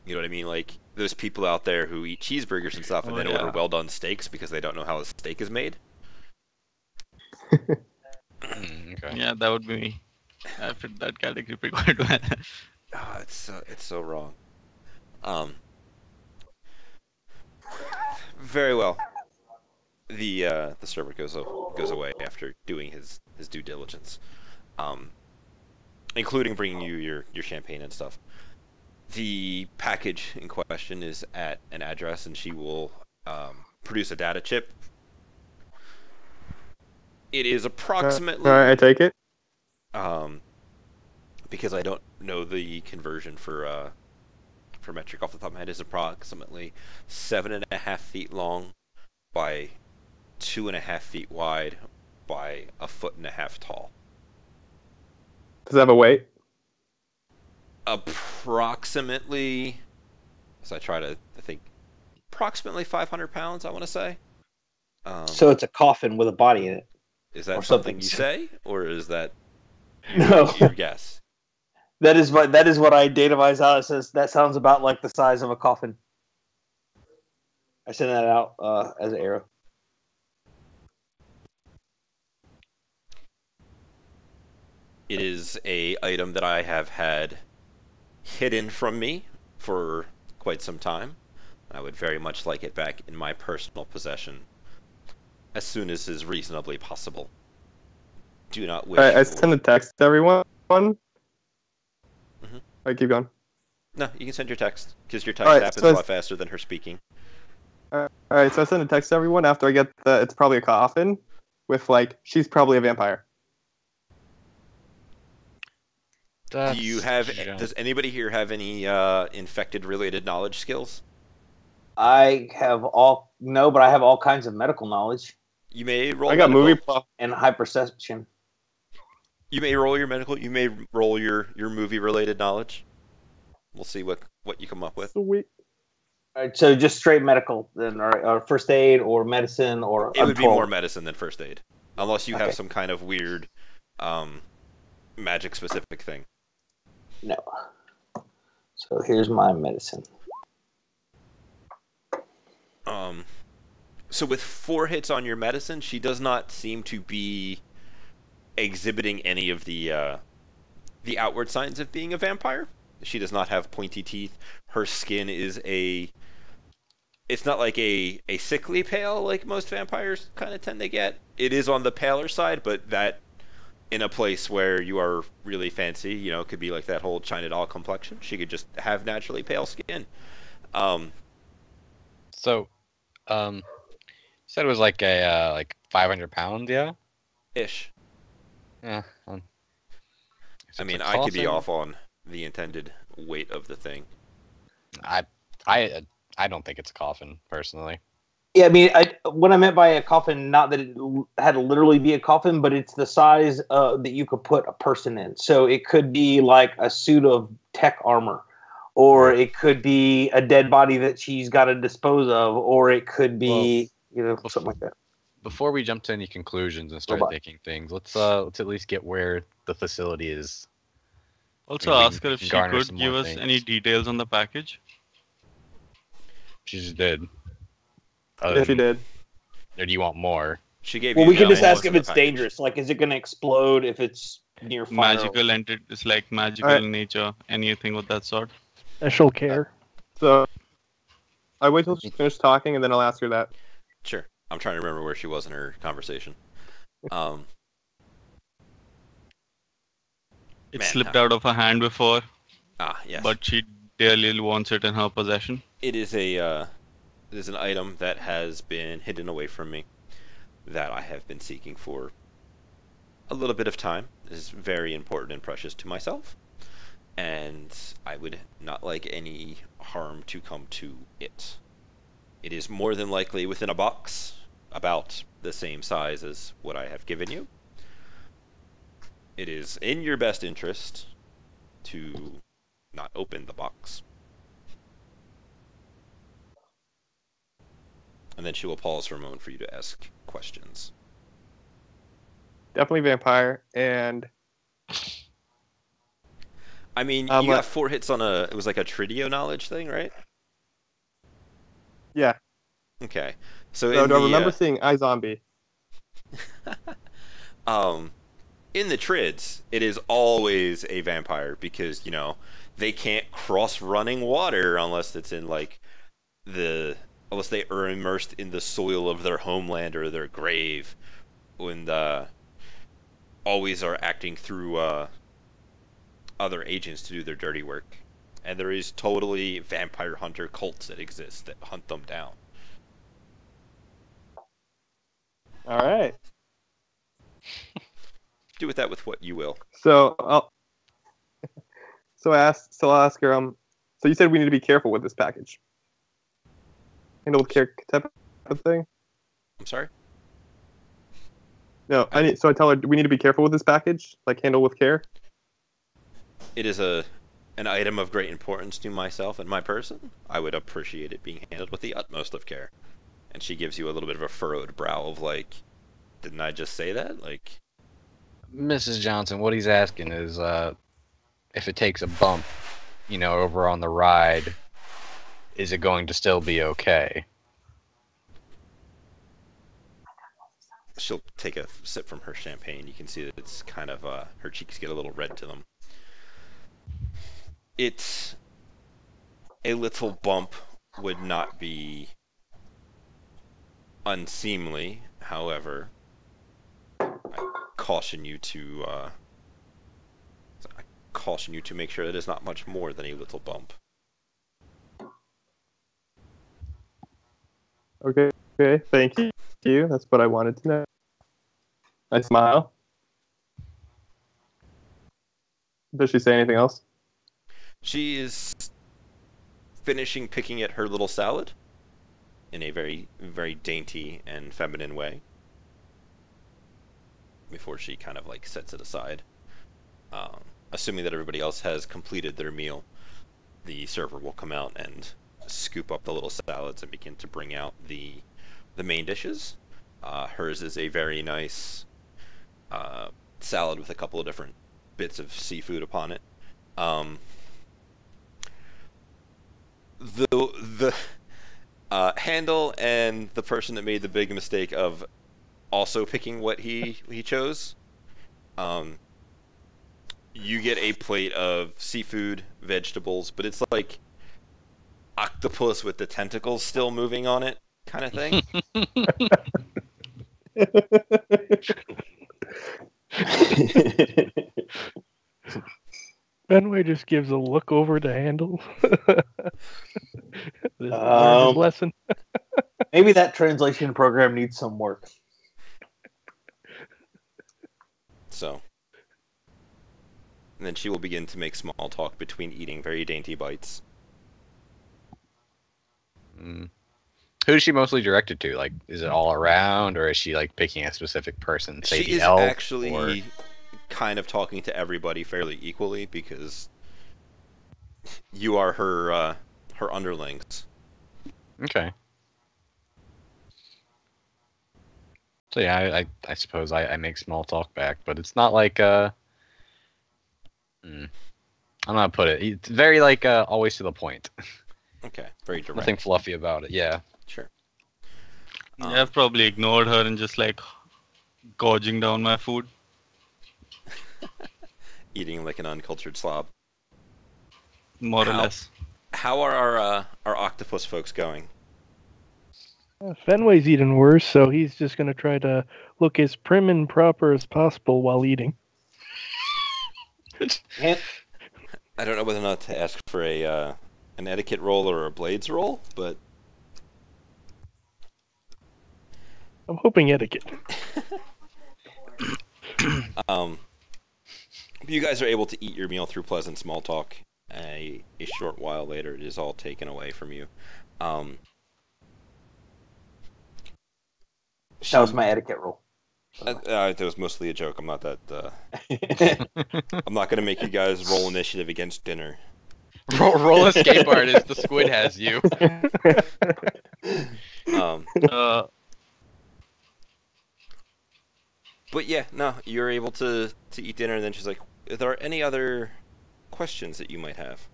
You know what I mean? Like those people out there who eat cheeseburgers and stuff and Oh, then yeah. order well done steaks because they don't know how a steak is made. Okay. Yeah, that would be me. I fit that category pretty quite well. Ah, it's so wrong. Very well. The server goes away after doing his due diligence, including bringing you your champagne and stuff. The package in question is at an address, and she will produce a data chip. It is approximately All right, I take it. because I don't know the conversion for metric off the top of my head, is approximately 7.5 feet long by 2.5 feet wide by 1.5 feet tall. Does it have a weight? Approximately, as I try to think, approximately 500 pounds, I want to say. So it's a coffin with a body in it. Is that or something something. you say, or is that No. your guess? That is what I datamize out. It says that sounds about like the size of a coffin. I send that out as an arrow. It is a item that I have had hidden from me for quite some time. I would very much like it back in my personal possession as soon as is reasonably possible. Do not wish All right, I for... send a text to everyone. Mhm. All right, keep going. No, you can send your text, because your text Alright, happens so a lot faster than her speaking. All right, so I send a text to everyone after I get the. It's probably a coffin, with like she's probably a vampire. Do you have... That's Does anybody here have any infected-related knowledge skills? I have but I have all kinds of medical knowledge You may roll I got medical. movie plot. and hyperception. You may roll your medical. You may roll your movie-related knowledge. We'll see what you come up with. Sweet. All right, so just straight medical, then, or first aid, or medicine, or It would be untold. more medicine than first aid, unless you have Okay. some kind of weird, magic-specific thing. No. So here's my medicine. So with 4 hits on your medicine, she does not seem to be exhibiting any of the outward signs of being a vampire. She does not have pointy teeth. Her skin is it's not like a sickly pale like most vampires kind of tend to get. It is on the paler side, but that in a place where you are really fancy, you know, it could be like that whole China doll complexion. She could just have naturally pale skin. So, you said it was like a like 500 pounds, yeah? Ish. Yeah. I If it's mean, a I could be coffin, off on the intended weight of the thing. I I don't think it's a coffin personally. Yeah, I mean, what I meant by a coffin, not that it had to literally be a coffin, but it's the size that you could put a person in. So it could be like a suit of tech armor, or it could be a dead body that she's got to dispose of, or it could be, something like that. Before we jump to any conclusions and start Robot. thinking things, let's at least get where the facility is. Also, I mean, ask her if can she garner could some give more us things. any details on the package. She just did. Yeah, she did. Or do you want more? She gave Well, you we can just most ask of if the it's package. dangerous. Like, is it going to explode if it's near fire? Magical entity, it's like magical Alright. in nature, anything of that sort. Special care. So I wait till she finishes talking, and then I'll ask her that. Sure. I'm trying to remember where she was in her conversation. It Man, slipped out of her hand before, yes. but she dearly wants it in her possession. It is it is an item that has been hidden away from me that I have been seeking for a little bit of time. It is very important and precious to myself, and I would not like any harm to come to it. It is more than likely within a box, about the same size as what I have given you. It is in your best interest to not open the box. And then she will pause for a moment for you to ask questions. Definitely vampire, and I mean, I'm you got like- 4 hits on it was like a Tridio knowledge thing, right? yeah. Okay. So So in do I the, remember seeing iZombie? in the trids, it is always a vampire because, they can't cross running water unless it's in like unless they are immersed in the soil of their homeland or their grave, and always are acting through other agents to do their dirty work. And there is totally vampire hunter cults that exist that hunt them down. All right. Do with that with what you will. So I'll ask her. So you said we need to be careful with this package. Handle with care type of thing. I'm sorry. No, so I tell her we need to be careful with this package, like handle with care. It is an item of great importance to myself and my person. I would appreciate it being handled with the utmost of care. And she gives you a little bit of a furrowed brow of like, didn't I just say that? Like, Mrs. Johnson, what he's asking is, if it takes a bump, over on the ride, is it going to still be okay? she'll take a sip from her champagne. You can see that it's kind of her cheeks get a little red to them. It's a little bump would not be unseemly. However, I caution you to make sure that it's not much more than a little bump. Okay, thank you. That's what I wanted to know. I smile. Does she say anything else? She is finishing picking at her little salad in a very, very dainty and feminine way before she kind of like sets it aside. Assuming that everybody else has completed their meal, the server will come out and scoop up the little salads and begin to bring out the main dishes. Hers is a very nice salad with a couple of different bits of seafood upon it. The Handel and the person that made the big mistake of also picking what he chose. You get a plate of seafood, vegetables, but it's like octopus with the tentacles still moving on it, kind of thing. Fenway just gives a look over to Handel. Learned his lesson. Maybe that translation program needs some work. So, and then she will begin to make small talk between eating very dainty bites. Who's she mostly directed to? Like, is it all around, or is she like picking a specific person? Say She the is elf, actually kind of talking to everybody fairly equally because you are her underlings. Okay. So yeah, I suppose I make small talk back, but it's not like I'm gonna put it. It's very like always to the point. Okay, very direct. Nothing fluffy about it. Yeah. Sure. I've probably ignored her and just like gorging down my food. Eating like an uncultured slob. More or less. How are our octopus folks going? Fenway's eating worse, so he's just going to try to look as prim and proper as possible while eating. I don't know whether or not to ask for an etiquette roll or a blades roll, but I'm hoping etiquette. You guys are able to eat your meal through pleasant small talk. A short while later, it is all taken away from you. That was my etiquette rule. That was mostly a joke. I'm not that. I'm not going to make you guys roll initiative against dinner. Roll escape artist. The squid has you. But yeah, no, you're able to eat dinner, and then she's like, "Are there any other questions that you might have?"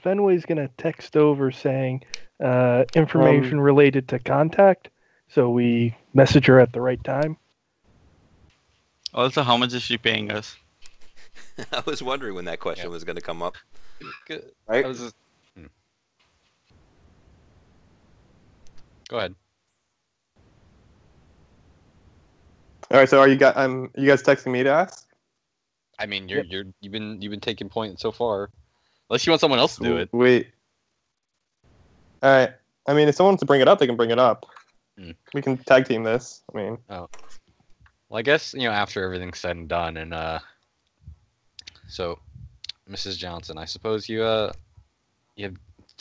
Fenway's going to text over saying information related to contact, so we message her at the right time. Also, how much is she paying us? I was wondering when that question was going to come up. Good. Right? Go ahead. All right, so are you guys texting me to ask? I mean, you've been taking point so far. Unless you want someone else to do it. Wait. All right. I mean, if someone wants to bring it up, they can bring it up. We can tag team this. I mean. Oh. Well, I guess after everything's said and done, and so, Mrs. Johnson, I suppose you have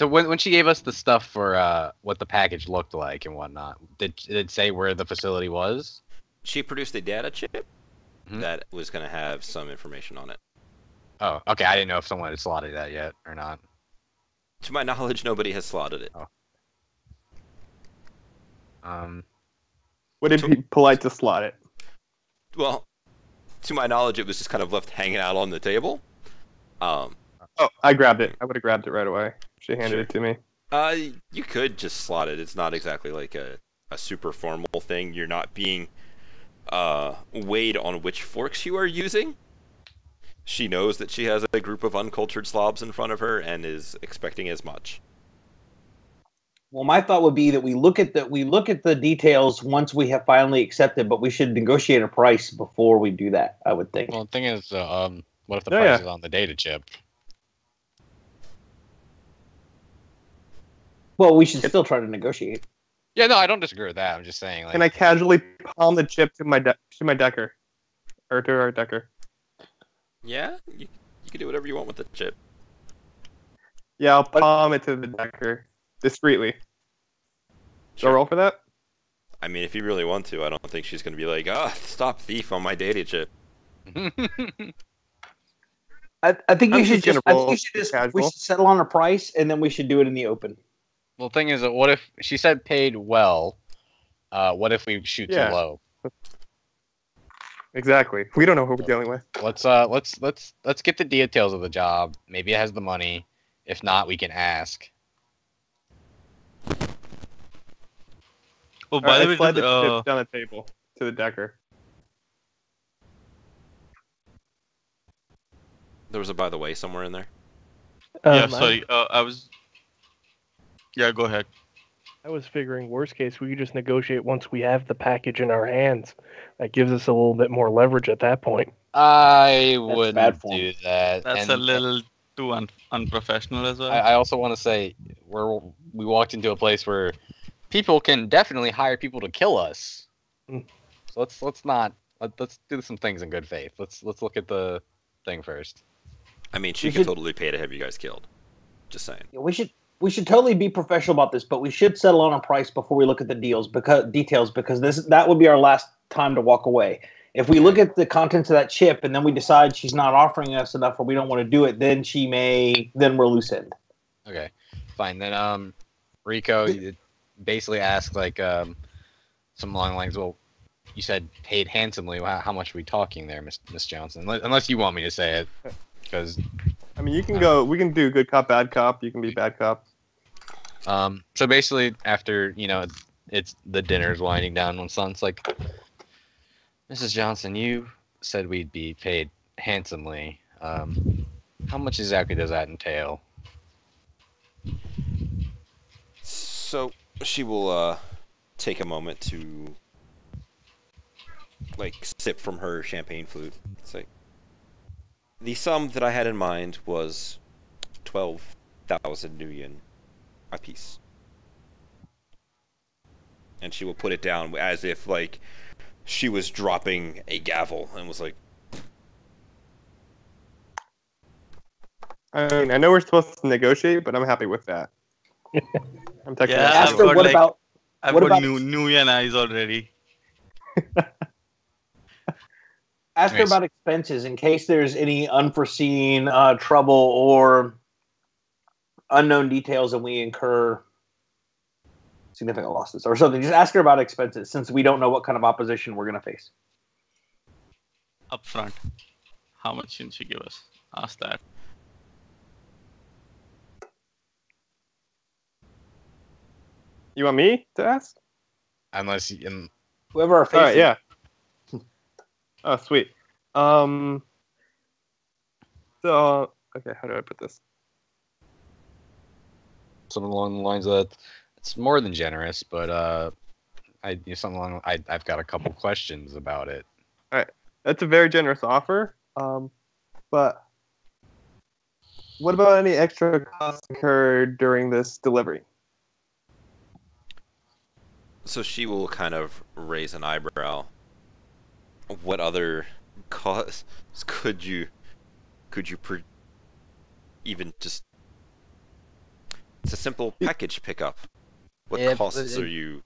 So when she gave us the stuff for what the package looked like and whatnot, did it say where the facility was? She produced a data chip Mhm. that was going to have some information on it. Oh, okay. I didn't know if someone had slotted that yet or not. To my knowledge, nobody has slotted it. Um, Would it be polite to slot it? Well, to my knowledge, it was just kind of left hanging out on the table. Oh, I grabbed it. I would have grabbed it right away. She handed Sure. it to me. You could just slot it. It's not exactly like a super formal thing. You're not being weighed on which forks you are using. She knows that she has a group of uncultured slobs in front of her and is expecting as much. Well, my thought would be that we look at the details once we have finally accepted, but we should negotiate a price before we do that. I would think. well, the thing is, what if the Yeah, price yeah. is on the data chip? Well, we should still try to negotiate. Yeah, no, I don't disagree with that. I'm just saying, like, Can I casually palm the chip to my decker, or to our decker? Yeah, you can do whatever you want with the chip. Yeah, I'll palm it to the decker discreetly. Do I roll for that? I mean, if you really want to, I don't think she's going to be like, stop thief on my data chip. I think I'm you should just just. gonna I think roll you should just. We casual. should settle on a price, and then we should do it in the open. well, the thing is, what if she said paid well? What if we shoot Yeah. too low? Exactly. We don't know who we're dealing with. Let's get the details of the job. Maybe it has the money. If not, we can ask. Oh, All by right, the I slide way, the chip down the table to the decker. There was a by the way somewhere in there. yeah, sorry. Yeah, go ahead. I was figuring worst case we could just negotiate once we have the package in our hands. That gives us a little bit more leverage at that point. I bad wouldn't form. do that. That's and a little too unprofessional as well. I also want to say we walked into a place where people can definitely hire people to kill us. Mm. So let's do some things in good faith. Let's look at the thing first. I mean, she We could should- totally pay to have you guys killed. Just saying. Yeah, we should totally be professional about this, but we should settle on a price before we look at the details because that would be our last time to walk away. If we look at the contents of that chip and then we decide she's not offering us enough or we don't want to do it, then we're loose end. Okay, fine. Then Rico basically asked like some along the lines. Well, you said paid handsomely. How much are we talking there, Miss Johnson? Unless you want me to say it, because I mean, you can go. We can do good cop, bad cop. You can be bad cop. so basically after it's the dinner's winding down when son's like, Mrs. Johnson, you said we'd be paid handsomely. How much exactly does that entail? So she will take a moment to like sip from her champagne flute. It's like the sum that I had in mind was 12,000 new yen a piece, and she will put it down as if like she was dropping a gavel and was like, I mean, I know we're supposed to negotiate, but I'm happy with that. I'm texting Yeah, that I've to Aster, you. got, I've what got about- new yen eyes already. Ask her Nice. about expenses in case there's any unforeseen trouble or unknown details and we incur significant losses or something. Just ask her about expenses since we don't know what kind of opposition we're going to face. Up front. How much can she give us? Ask that. You want me to ask? Unless you, Whoever our All right, face yeah. Oh, sweet. So, okay, how do I put this? something along the lines of that. It's more than generous, but something along. I've got a couple questions about it. That's a very generous offer. But what about any extra costs incurred during this delivery? so she will kind of raise an eyebrow. What other costs could you even just It's a simple package pickup. What Yeah, costs are you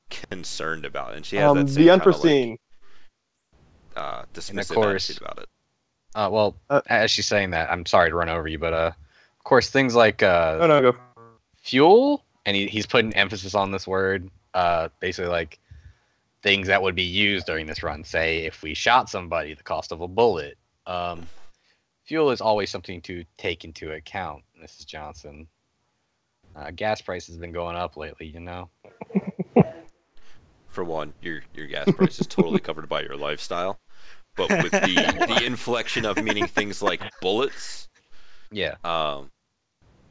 concerned about? And she has that The same kind of unforeseen. dismissive course- attitude about it. Well, as she's saying that, I'm sorry to run over you, but of course, things like Oh no, go. fuel, and he's putting emphasis on this word, basically like things that would be used during this run. Say, if we shot somebody, the cost of a bullet. Fuel is always something to take into account, Mrs. Johnson. Gas prices have been going up lately, you know. For one, your gas price is totally covered by your lifestyle. But with the inflection of meaning things like bullets, Yeah.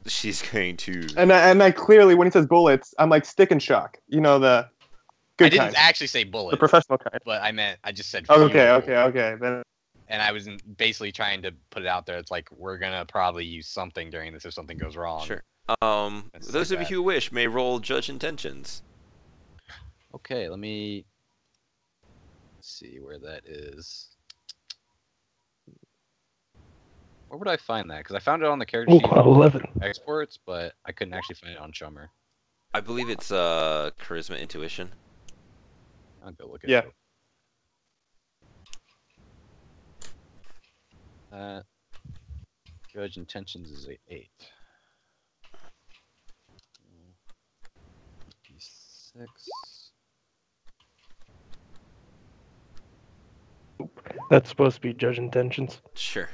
she's going to. And I clearly, when he says bullets, I'm like Stick and Shock. You know, the good I didn't kind, actually say bullets, the professional kind. but I just said Oh, fuel. okay. Then And I was basically trying to put it out there. It's like, we're going to probably use something during this if something goes wrong. Sure. Let's Those say of you that. who wish may roll Judge Intentions. Okay, let me see where that is. Where would I find that? Because I found it on the character Ooh, sheet 11. exports, but I couldn't actually find it on Chummer. I believe it's Charisma Intuition. I'll go look at Yeah. it. Judge Intentions is 8. 6. That's supposed to be Judge Intentions. Sure.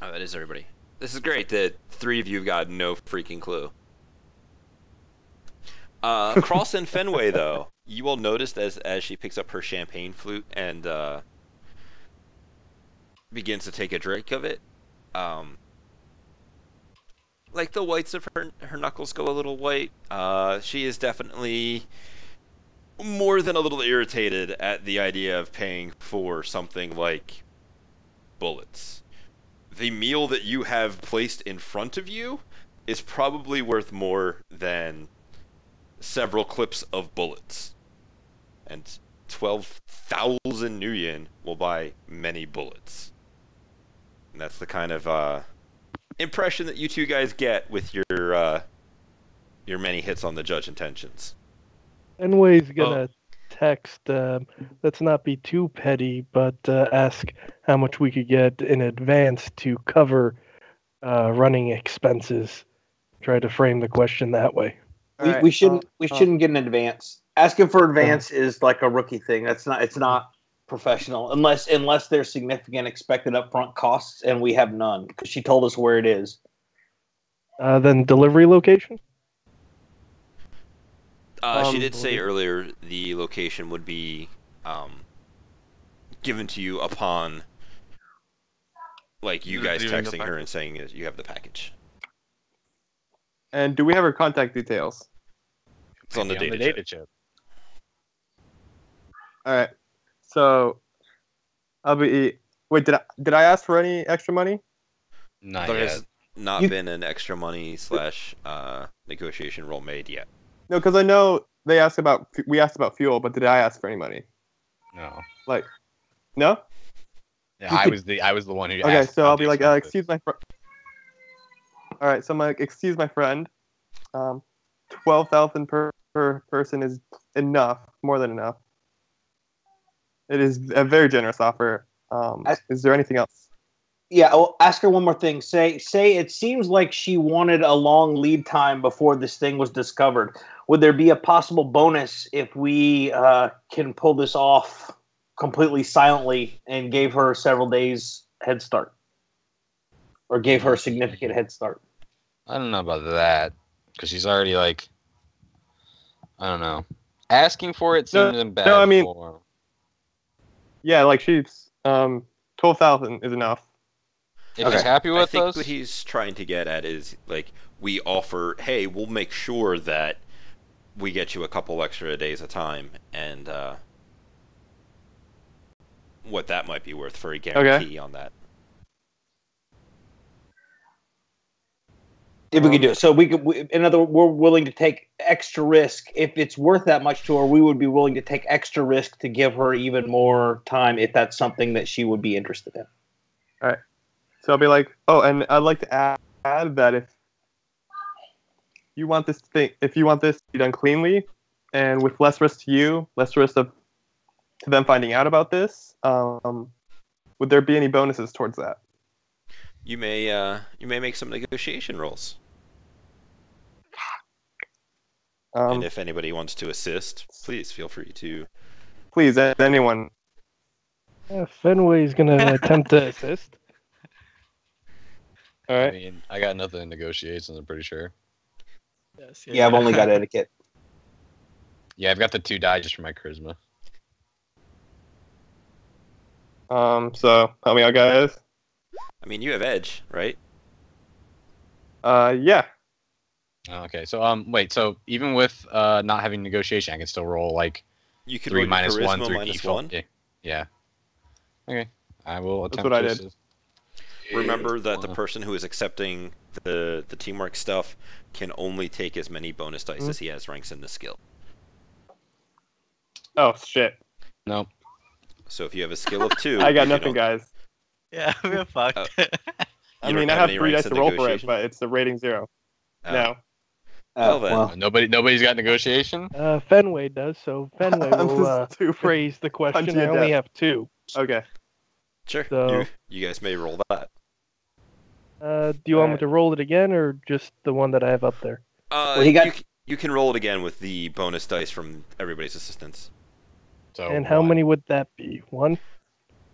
Oh, that is everybody. This is great that 3 of you got no freaking clue. Cross and Fenway, though, you will notice as she picks up her champagne flute and begins to take a drink of it, like the whites of her knuckles go a little white. She is definitely more than a little irritated at the idea of paying for something like bullets. The meal that you have placed in front of you is probably worth more than several clips of bullets. And 12,000 new yen will buy many bullets. And that's the kind of impression that you two guys get with your many hits on the Judge Intentions. Fenway's gonna text, let's not be too petty, but ask how much we could get in advance to cover running expenses. Try to frame the question that way. We shouldn't get an advance. Asking for advance is like a rookie thing. It's not professional unless there's significant expected upfront costs, and we have none because she told us where it is. Then delivery location? She did say earlier the location would be given to you upon, like, you guys Retrieving the texting her package. and saying that you have the package. And do we have her contact details? It's on the Maybe data chip. chip. All right. So I'll be. Wait, did I ask for any extra money? Not There yet. has not been an extra money / negotiation roll made yet. No, because I know we asked about fuel, but did I ask for any money? No. Like, no. Yeah, I was the one who. Okay, asked so about I'll be the like, expenses. excuse my friend. All right, so I'm like, excuse my friend. 12,000 per person is enough, more than enough. It is a very generous offer. Is there anything else? Yeah, I'll ask her one more thing. Say it seems like she wanted a long lead time before this thing was discovered. Would there be a possible bonus if we can pull this off completely silently and gave her several days head start? Or gave her a significant head start? I don't know about that because she's already like, I don't know. Asking for it No, seems bad. no, I mean- form. Yeah, like she's 12,000 is enough. If Okay. he's happy I with think us, what he's trying to get at is, like, we offer, hey, we'll make sure that we get you a couple extra days of time, and what that might be worth for a guarantee on that. If we could do it. So in other words, we're willing to take extra risk. If it's worth that much to her, we would be willing to take extra risk to give her even more time if that's something that she would be interested in. So I'll be like, oh, and I'd like to add that if you want this to be done cleanly, and with less risk to you, less risk to them finding out about this, would there be any bonuses towards that? You may make some negotiation rolls, and if anybody wants to assist, please feel free to. Please, anyone. Fenway's gonna attempt to assist. All I right. mean, I got nothing in negotiations, I'm pretty sure. Yes, Yeah, I've only got etiquette. Yeah, I've got the 2 die just for my charisma. So help me out, guys. I mean, you have edge, right? Yeah. Okay, so wait, so even with not having negotiation, I can still roll like You could 3 roll your minus 1 charisma through minus default. 1. Yeah. Okay. I will That's attempt what I to did. assist. Remember that the Wow. person who is accepting the teamwork stuff can only take as many bonus dice as he has ranks in the skill. Oh shit. Nope. So if you have a skill of 2, I got you nothing, don't- guys. Yeah, we're fucked. You I don't mean, I have any 3 ranks dice in to roll for it, negotiation? but it's the rating 0. Oh. No. Well then. Nobody's got negotiation? Fenway does, so Fenway I'm will just too phrase the question. punchy I at only death. have 2. Okay. Sure. So- You guys may roll that. Do you want me Alright. to roll it again, or just the one that I have up there? Well, he got- You can roll it again with the bonus dice from everybody's assistance. So And how 1. many would that be? 1?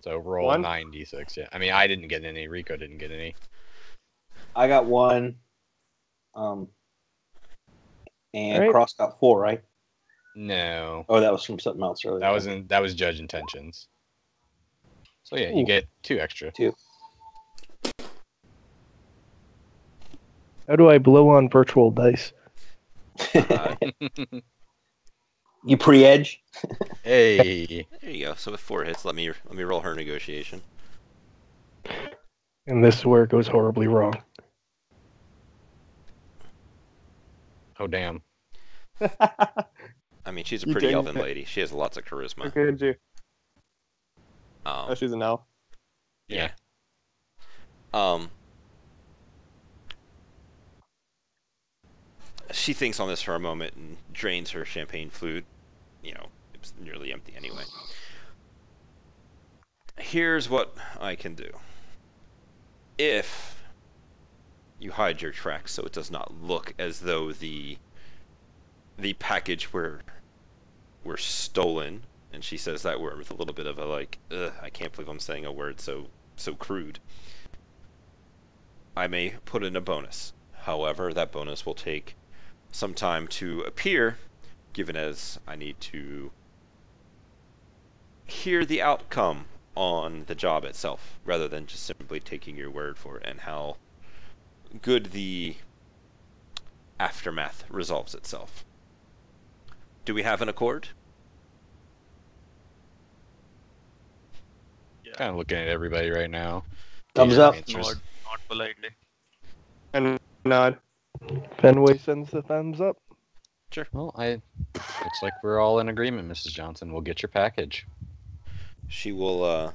So roll 1? 9d6, yeah. I mean, I didn't get any, Rico didn't get any. I got 1. And Alright. Cross got 4, right? No. Oh, that was from something else earlier. That was judge intentions. So yeah, you Ooh. get 2 extra. 2. How do I blow on virtual dice? Uh, You pre-edge? Hey. there you go. So with 4 hits, let me roll her negotiation. And this is where it goes horribly wrong. Oh damn. I mean, she's a You pretty dang elven it. lady. She has lots of charisma. Okay, did you? Um, Oh, she's an elf. yeah. Um, she thinks on this for a moment and drains her champagne flute. You know, it's nearly empty anyway. Here's what I can do. If you hide your tracks so it does not look as though the package were stolen, and she says that word with a little bit of a like, ugh, I can't believe I'm saying a word so crude. I may put in a bonus. However, that bonus will take some time to appear, given as I need to hear the outcome on the job itself, rather than just simply taking your word for it and how good the aftermath resolves itself. Do we have an accord? Kind of looking at everybody right now. Thumbs Yeah, up. answers. Not politely. And nod. Fenway sends the thumbs up. Well, looks like we're all in agreement, Mrs. Johnson. We'll get your package. She will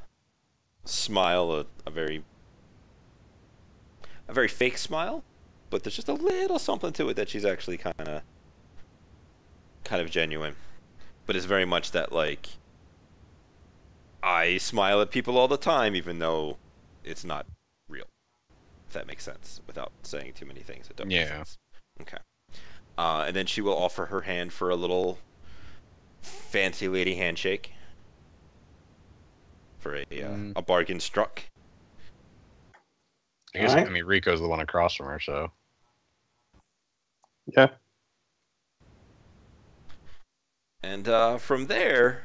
smile a very fake smile, but there's just a little something to it that she's actually kind of genuine. But it's very much that like I smile at people all the time, even though it's not real. If that makes sense, without saying too many things that don't make Yeah. sense. Okay. And then she will offer her hand for a little fancy lady handshake for a bargain struck. I guess, Alright. I mean, Rico's the one across from her, so. Yeah. And from there,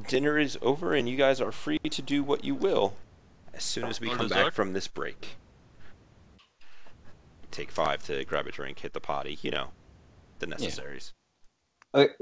dinner is over, and you guys are free to do what you will as soon as we No come back dessert? from this break. Take 5 to grab a drink, hit the potty, you know, the necessaries. Okay.